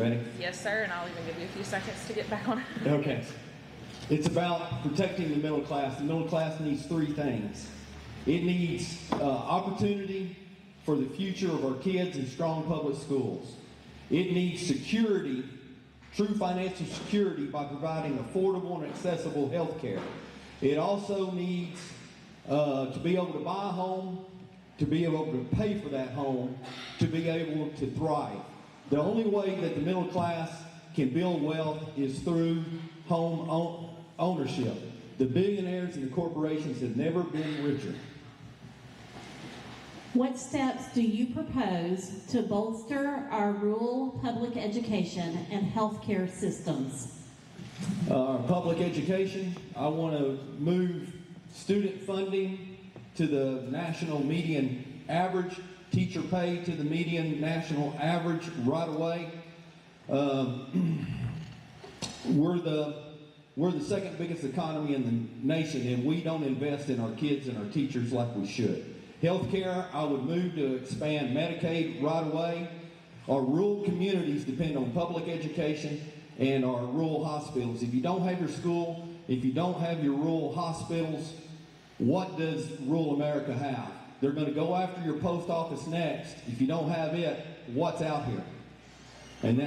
Ready? Yes, sir, and I'll even give you a few seconds to get back on it. Okay. It's about protecting the middle class. The middle class needs three things. It needs opportunity for the future of our kids in strong public schools. It needs security, true financial security, by providing affordable and accessible health care. It also needs to be able to buy a home, to be able to pay for that home, to be able to thrive. The only way that the middle class can build wealth is through home ownership. The billionaires and the corporations have never been richer. What steps do you propose to bolster our rural public education and healthcare systems? Public education, I want to move student funding to the national median average, teacher pay to the median national average right away. We're the second biggest economy in the nation, and we don't invest in our kids and our teachers like we should. Healthcare, I would move to expand Medicaid right away. Our rural communities depend on public education and our rural hospitals. If you don't have your school, if you don't have your rural hospitals, what does rural America have? They're going to go after your post office next. If you don't have it, what's out here? And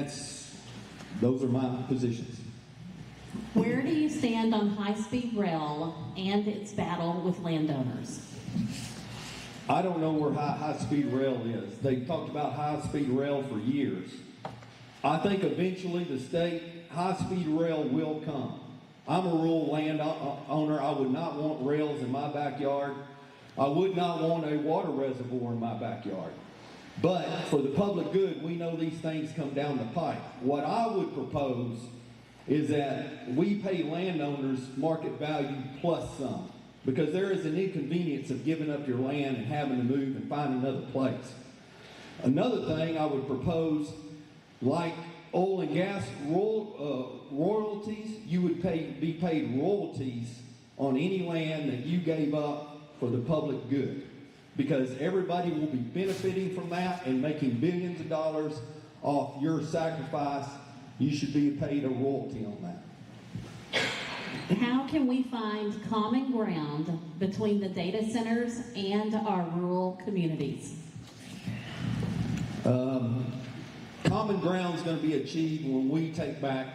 those are my positions. Where do you stand on high-speed rail and its battle with landowners? I don't know where high-speed rail is. They talked about high-speed rail for years. I think eventually the state high-speed rail will come. I'm a rural landowner. I would not want rails in my backyard. I would not want a water reservoir in my backyard. But for the public good, we know these things come down the pipe. What I would propose is that we pay landowners market value plus some, because there is an inconvenience of giving up your land and having to move and find another place. Another thing I would propose, like oil and gas royalties, you would be paid royalties on any land that you gave up for the public good, because everybody will be benefiting from that and making billions of dollars off your sacrifice. You should be paid a royalty on that. How can we find common ground between the data centers and our rural communities? Common ground is going to be achieved when we take back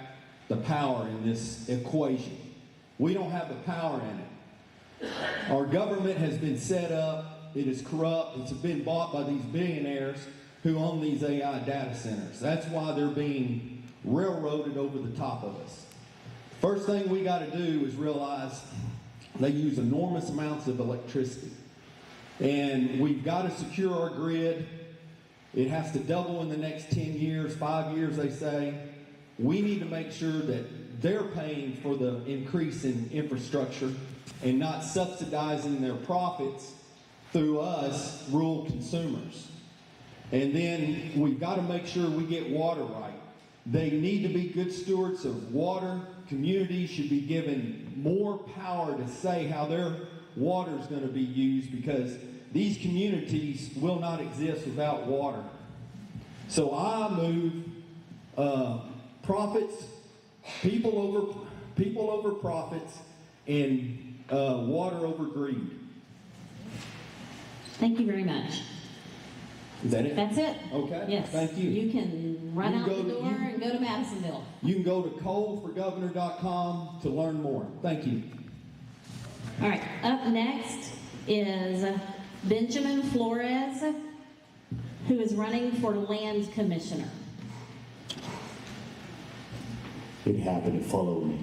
the power in this equation. We don't have the power in it. Our government has been set up. It is corrupt. It's been bought by these billionaires who own these AI data centers. That's why they're being railroaded over the top of us. First thing we got to do is realize they use enormous amounts of electricity. And we've got to secure our grid. It has to double in the next 10 years, 5 years, they say. We need to make sure that they're paying for the increase in infrastructure and not subsidizing their profits through us, rural consumers. And then we've got to make sure we get water right. They need to be good stewards of water. Communities should be given more power to say how their water is going to be used, because these communities will not exist without water. So I move profits, people over profits, and water over greed. Thank you very much. Is that it? That's it. Okay. Yes. Thank you. You can run out the door and go to Madisonville. You can go to coalforgovernor.com to learn more. Thank you. All right. Up next is Benjamin Flores, who is running for Land Commissioner. It happened to follow me.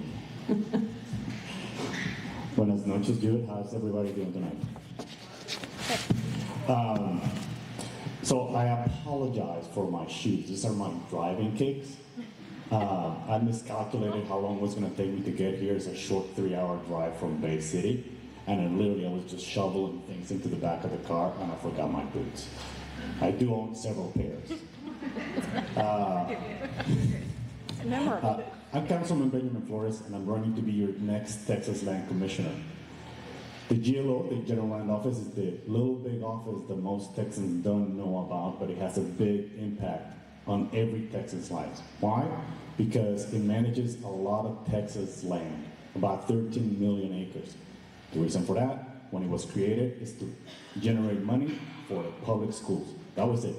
Buenas noches, Jewett. How's everybody doing tonight? So I apologize for my shoes. These are my driving kicks. I miscalculated how long it was going to take me to get here. It's a short 3-hour drive from Bay City. And then literally I was just shoveling things into the back of the car and I forgot my boots. I do own several pairs. I'm Councilman Benjamin Flores, and I'm running to be your next Texas Land Commissioner. The GLO, the General Land Office, is the little big office that most Texans don't know about, but it has a big impact on every Texan's lives. Why? Because it manages a lot of Texas land, about 13 million acres. The reason for that, when it was created, is to generate money for the public schools. That was it.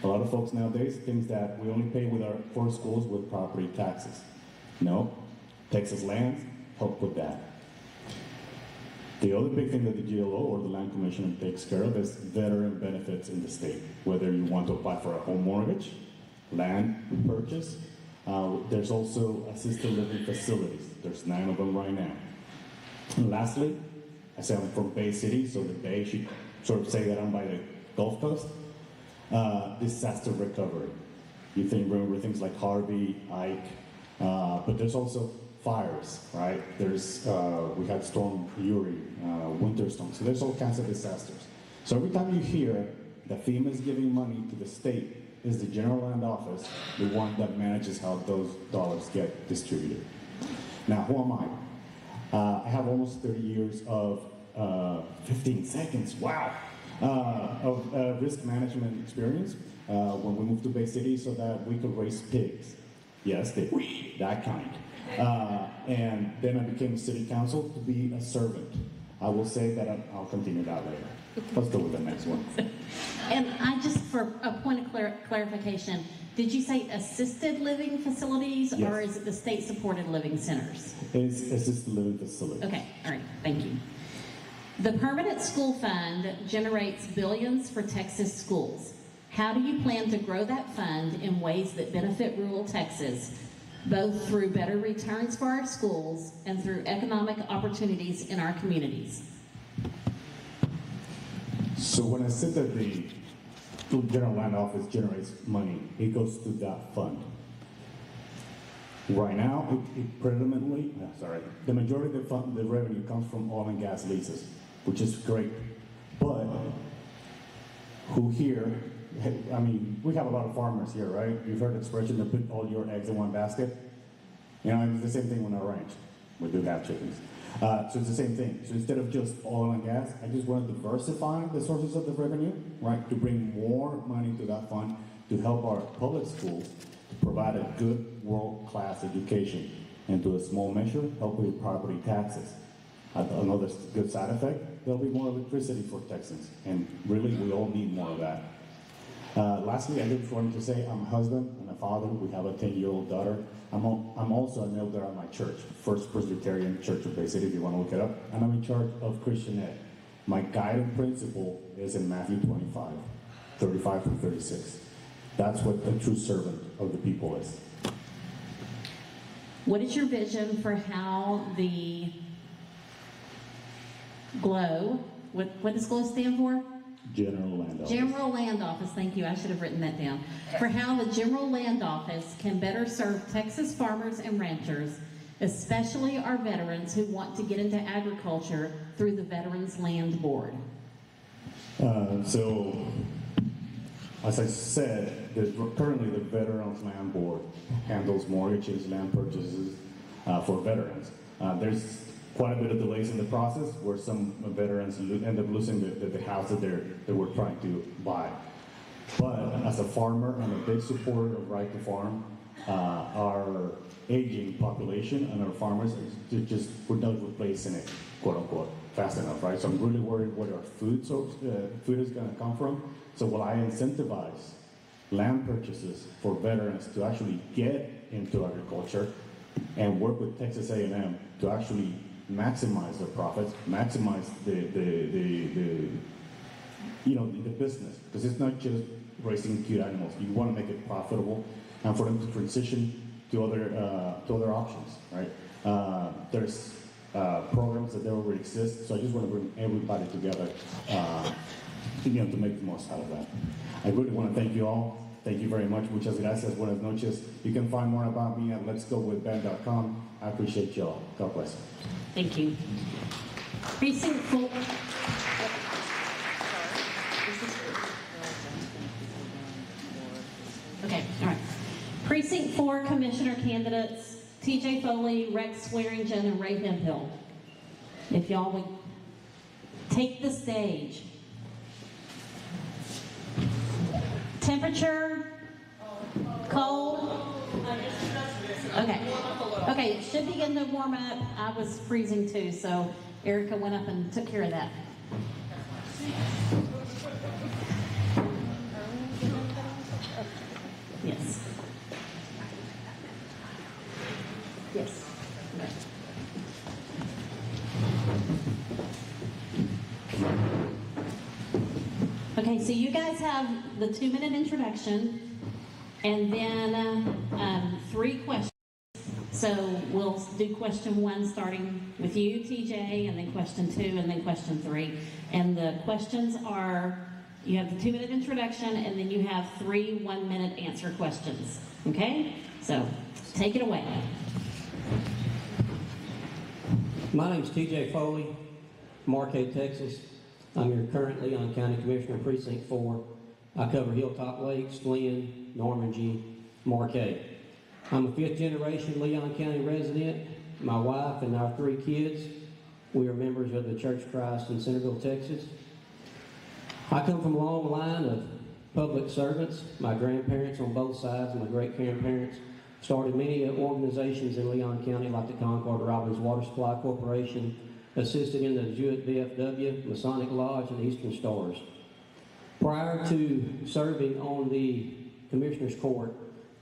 A lot of folks nowadays think that we only pay for schools with property taxes. No, Texas lands help with that. The other big thing that the GLO, or the Land Commission, takes care of is veteran benefits in the state. Whether you want to apply for a home mortgage, land purchase, there's also assisted living facilities. There's 9 of them right now. And lastly, I say I'm from Bay City, so the Bay should sort of say that I'm by the Gulf Coast. Disaster recovery. You remember things like Harvey, Ike, but there's also fires, right? We had Storm Uri, winter storm, so there's all kinds of disasters. So every time you hear that FEMA is giving money to the state, is the General Land Office the one that manages how those dollars get distributed. Now, who am I? I have almost 30 years of 15 seconds, wow, of risk management experience when we moved to Bay City so that we could raise pigs. Yes, that kind. And then I became city council to be a servant. I will say that I'll continue that later. Let's go with the next one. And I just, for a point of clarification, did you say assisted living facilities, Yes. or is it the state-supported living centers? It's assisted living facility. Okay, all right, thank you. The Permanent School Fund generates billions for Texas schools. How do you plan to grow that fund in ways that benefit rural Texas, both through better returns for our schools and through economic opportunities in our communities? So when I said that the General Land Office generates money, it goes to that fund. Right now, the majority of the revenue comes from oil and gas leases, which is great. But who here, I mean, we have a lot of farmers here, right? You've heard the expression to put all your eggs in one basket. You know, it's the same thing on our ranch. We do have chickens. So it's the same thing. So instead of just oil and gas, I just want to diversify the sources of the revenue, right? To bring more money to that fund to help our public schools to provide a good world-class education, and to a small measure, help with property taxes. Another good side effect, there'll be more electricity for Texans, and really we all need more of that. Lastly, I just wanted to say I'm a husband and a father. We have a 10-year-old daughter. I'm also an elder at my church, First Presbyterian Church of Bay City, if you want to look it up. And I'm in charge of Christian Ed. My guiding principle is in Matthew 25, 35 through 36. That's what a true servant of the people is. What is your vision for how the GLOW, what does GLOW stand for? General Land Office. General Land Office, thank you, I should have written that down. For how the General Land Office can better serve Texas farmers and ranchers, especially our veterans who want to get into agriculture through the Veterans Land Board. So, as I said, currently the Veterans Land Board handles mortgages, land purchases for veterans. There's quite a bit of delays in the process where some veterans end up losing the house that they were trying to buy. But as a farmer, I'm a big supporter of Right to Farm. Our aging population and our farmers, we're not replacing it, quote unquote, fast enough, right? So I'm really worried where our food is going to come from. So will I incentivize land purchases for veterans to actually get into agriculture and work with Texas A&M to actually maximize their profits, maximize the business, because it's not just raising cute animals. You want to make it profitable, and for them to transition to other options, right? There's programs that already exist, so I just want to bring everybody together, to make the most out of that. I really want to thank you all. Thank you very much. Muchas gracias. Buenas noches. You can find more about me at letsgowithben.com. I appreciate you all. God bless. Thank you. Precinct 4. Okay, all right. Precinct 4 Commissioner candidates, TJ Foley, Rex Swearingen, and Ray Hemphill. If y'all would take the stage. Temperature Cold? Okay. Okay, it should begin to warm up. I was freezing too, so Erica went up and took care of that. Yes. Yes. Okay, so you guys have the 2-minute introduction and then 3 questions. So we'll do question 1 starting with you, TJ, and then question 2, and then question 3. And the questions are, you have the 2-minute introduction, and then you have 3 1-minute answer questions. Okay? So take it away. My name's TJ Foley, Marquette, Texas. I'm here currently on County Commissioner Precinct 4. I cover Hilltop Lakes, Glenn, Normandy, Marquette. I'm a 5th generation Leon County resident. My wife and our 3 kids, we are members of the Church of Christ in Centerville, Texas. I come from a long line of public servants. My grandparents on both sides and my great-grandparents started many organizations in Leon County like the Concord Robbins Water Supply Corporation, assisted in the Jewett VFW, Masonic Lodge, and Eastern Stars. Prior to serving on the Commissioner's Court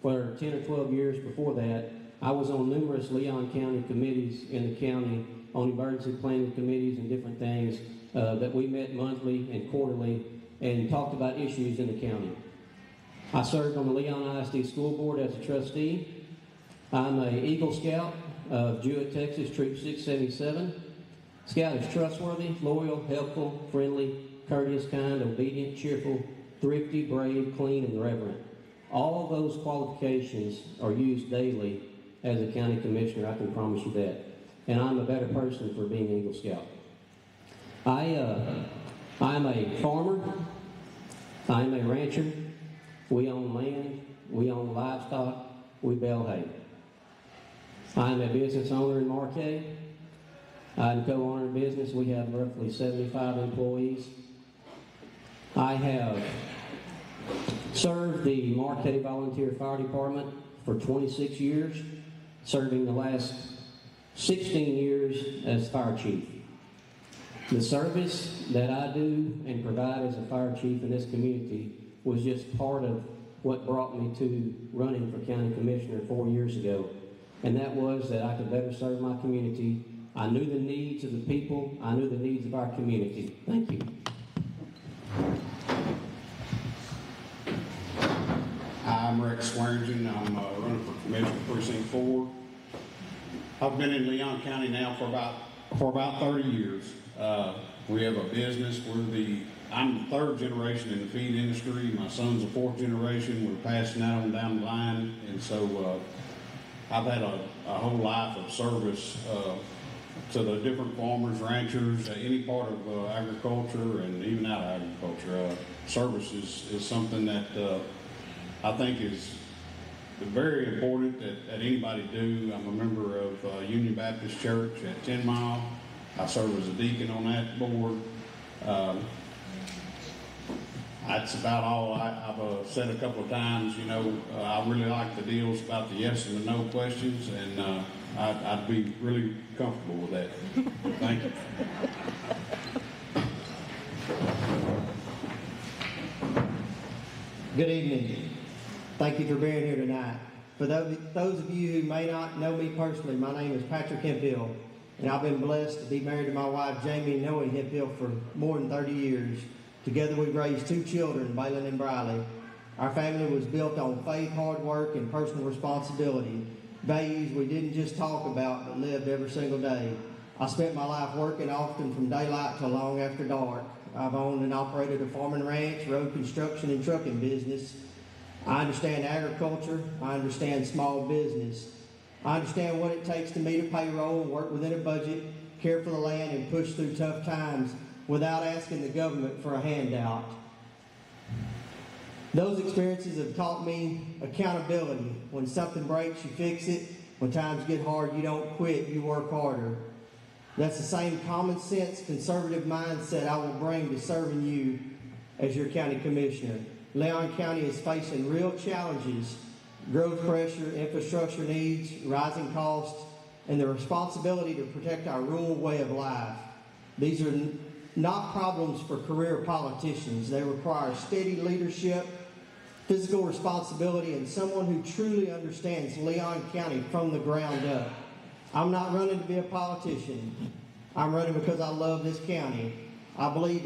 for 10 or 12 years before that, I was on numerous Leon County committees in the county, on emergency planning committees and different things that we met monthly and quarterly and talked about issues in the county. I served on the Leon ISD School Board as a trustee. I'm an Eagle Scout of Jewett, Texas, Troop 677. Scout is trustworthy, loyal, helpful, friendly, courteous, kind, obedient, cheerful, thrifty, brave, clean, and reverent. All of those qualifications are used daily as a county commissioner, I can promise you that. And I'm a better person for being Eagle Scout. I'm a farmer. I'm a rancher. We own land. We own livestock. We bale hay. I'm a business owner in Marquette. I'm co-owner of business. We have roughly 75 employees. I have served the Marquette Volunteer Fire Department for 26 years, serving the last 16 years as fire chief. The service that I do and provide as a fire chief in this community was just part of what brought me to running for county commissioner 4 years ago. And that was that I could better serve my community. I knew the needs of the people. I knew the needs of our community. Thank you. I'm Rex Swearingen. I'm running for Commissioner Precinct 4. I've been in Leon County now for about 30 years. We have a business. I'm the 3rd generation in the feed industry. My son's the 4th generation. We're passing that on down the line. And so I've had a whole life of service to the different farmers, ranchers, any part of agriculture and even out of agriculture. Service is something that I think is very important that anybody do. I'm a member of Union Baptist Church at 10 Mile. I serve as a deacon on that board. That's about all I've said a couple of times. You know, I really like the deals about the yes and the no questions, and I'd be really comfortable with that. Thank you. Good evening. Thank you for being here tonight. For those of you who may not know me personally, my name is Patrick Hemphill, and I've been blessed to be married to my wife, Jamie Noe Hemphill, for more than 30 years. Together we've raised 2 children, Baylin and Briley. Our family was built on faith, hard work, and personal responsibility, values we didn't just talk about but lived every single day. I spent my life working often from daylight till long after dark. I've owned and operated a farm and ranch, road construction, and trucking business. I understand agriculture. I understand small business. I understand what it takes to meet a payroll and work within a budget, care for the land, and push through tough times without asking the government for a handout. Those experiences have taught me accountability. When something breaks, you fix it. When times get hard, you don't quit, you work harder. That's the same common sense, conservative mindset I will bring to serving you as your county commissioner. Leon County is facing real challenges growth pressure, infrastructure needs, rising costs, and the responsibility to protect our rural way of life. These are not problems for career politicians. They require steady leadership, physical responsibility, and someone who truly understands Leon County from the ground up. I'm not running to be a politician. I'm running because I love this county. I believe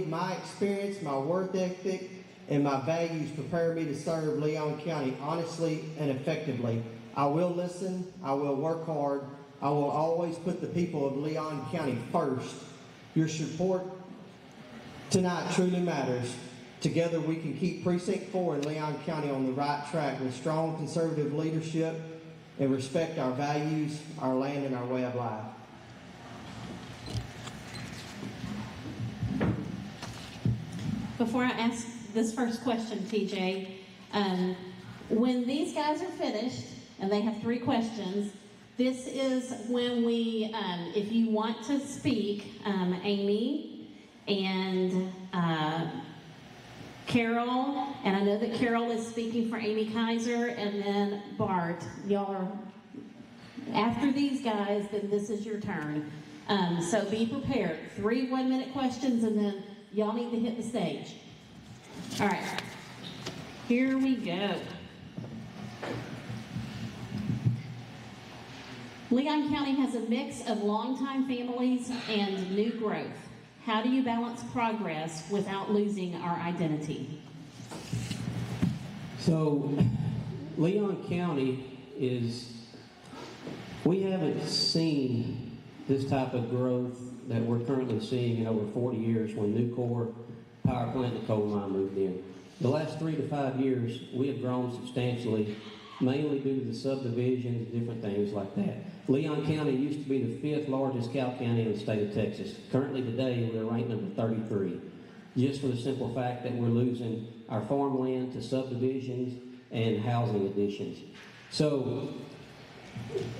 my experience, my work ethic, and my values prepare me to serve Leon County honestly and effectively. I will listen. I will work hard. I will always put the people of Leon County first. Your support tonight truly matters. Together we can keep Precinct 4 in Leon County on the right track with strong conservative leadership and respect our values, our land, and our way of life. Before I ask this first question, TJ, when these guys are finished, and they have 3 questions, this is when we, if you want to speak, Amy and Carol, and I know that Carol is speaking for Amy Kaiser, and then Bart, y'all are, after these guys, then this is your turn. So be prepared. 3 one-minute questions, and then y'all need to hit the stage. All right, here we go. Leon County has a mix of longtime families and new growth. How do you balance progress without losing our identity? So, Leon County we haven't seen this type of growth that we're currently seeing in over 40 years when Nucor power plant and coal mine moved in. The last 3 to 5 years, we have grown substantially, mainly due to the subdivisions and different things like that. Leon County used to be the 5th largest cow county in the state of Texas. Currently today, we're ranked number 33, just for the simple fact that we're losing our farmland to subdivisions and housing additions. So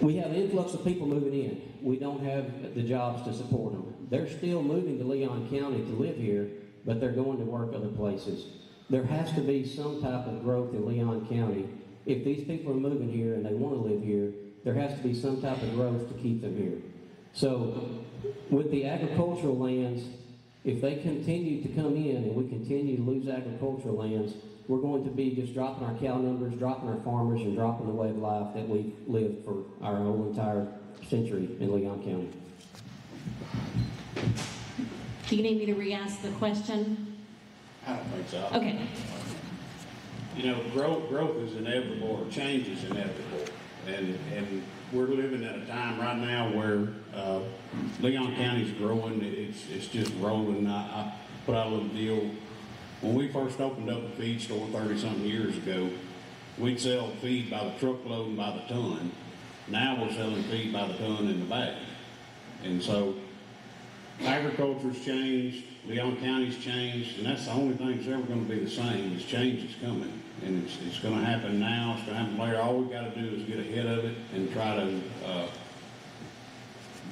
we have an influx of people moving in. We don't have the jobs to support them. They're still moving to Leon County to live here, but they're going to work other places. There has to be some type of growth in Leon County. If these people are moving here and they want to live here, there has to be some type of growth to keep them here. So with the agricultural lands, if they continue to come in and we continue to lose agricultural lands, we're going to be just dropping our cow numbers, dropping our farmers, and dropping the way of life that we've lived for our whole entire century in Leon County. Do you need me to re-ask the question? I don't think so. Okay. You know, growth is inevitable, or change is inevitable. And we're living at a time right now where Leon County's growing. It's just rolling. I put out a little deal. When we first opened up a feed store 30-something years ago, we'd sell feed by the truckload and by the ton. Now we're selling feed by the ton in the bag. And so agriculture's changed, Leon County's changed, and that's the only thing that's ever going to be the same is change is coming. And it's going to happen now, it's going to happen later. All we've got to do is get ahead of it and try to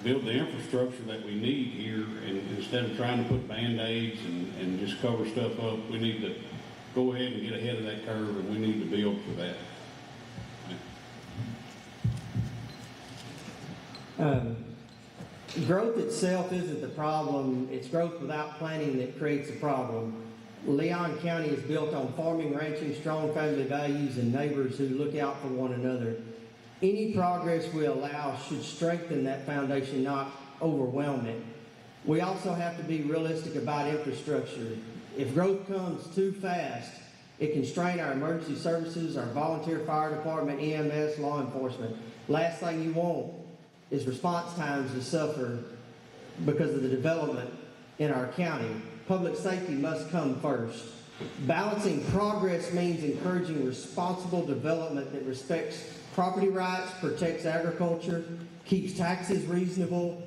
build the infrastructure that we need here. And instead of trying to put Band-Aids and just cover stuff up, we need to go ahead and get ahead of that curve, and we need to build for that. Growth itself isn't the problem. It's growth without planning that creates a problem. Leon County is built on farming, ranching, strong family values, and neighbors who look out for one another. Any progress we allow should strengthen that foundation, not overwhelm it. We also have to be realistic about infrastructure. If growth comes too fast, it can strain our emergency services, our volunteer fire department, EMS, law enforcement. Last thing you want is response times to suffer because of the development in our county. Public safety must come first. Balancing progress means encouraging responsible development that respects property rights, protects agriculture, keeps taxes reasonable,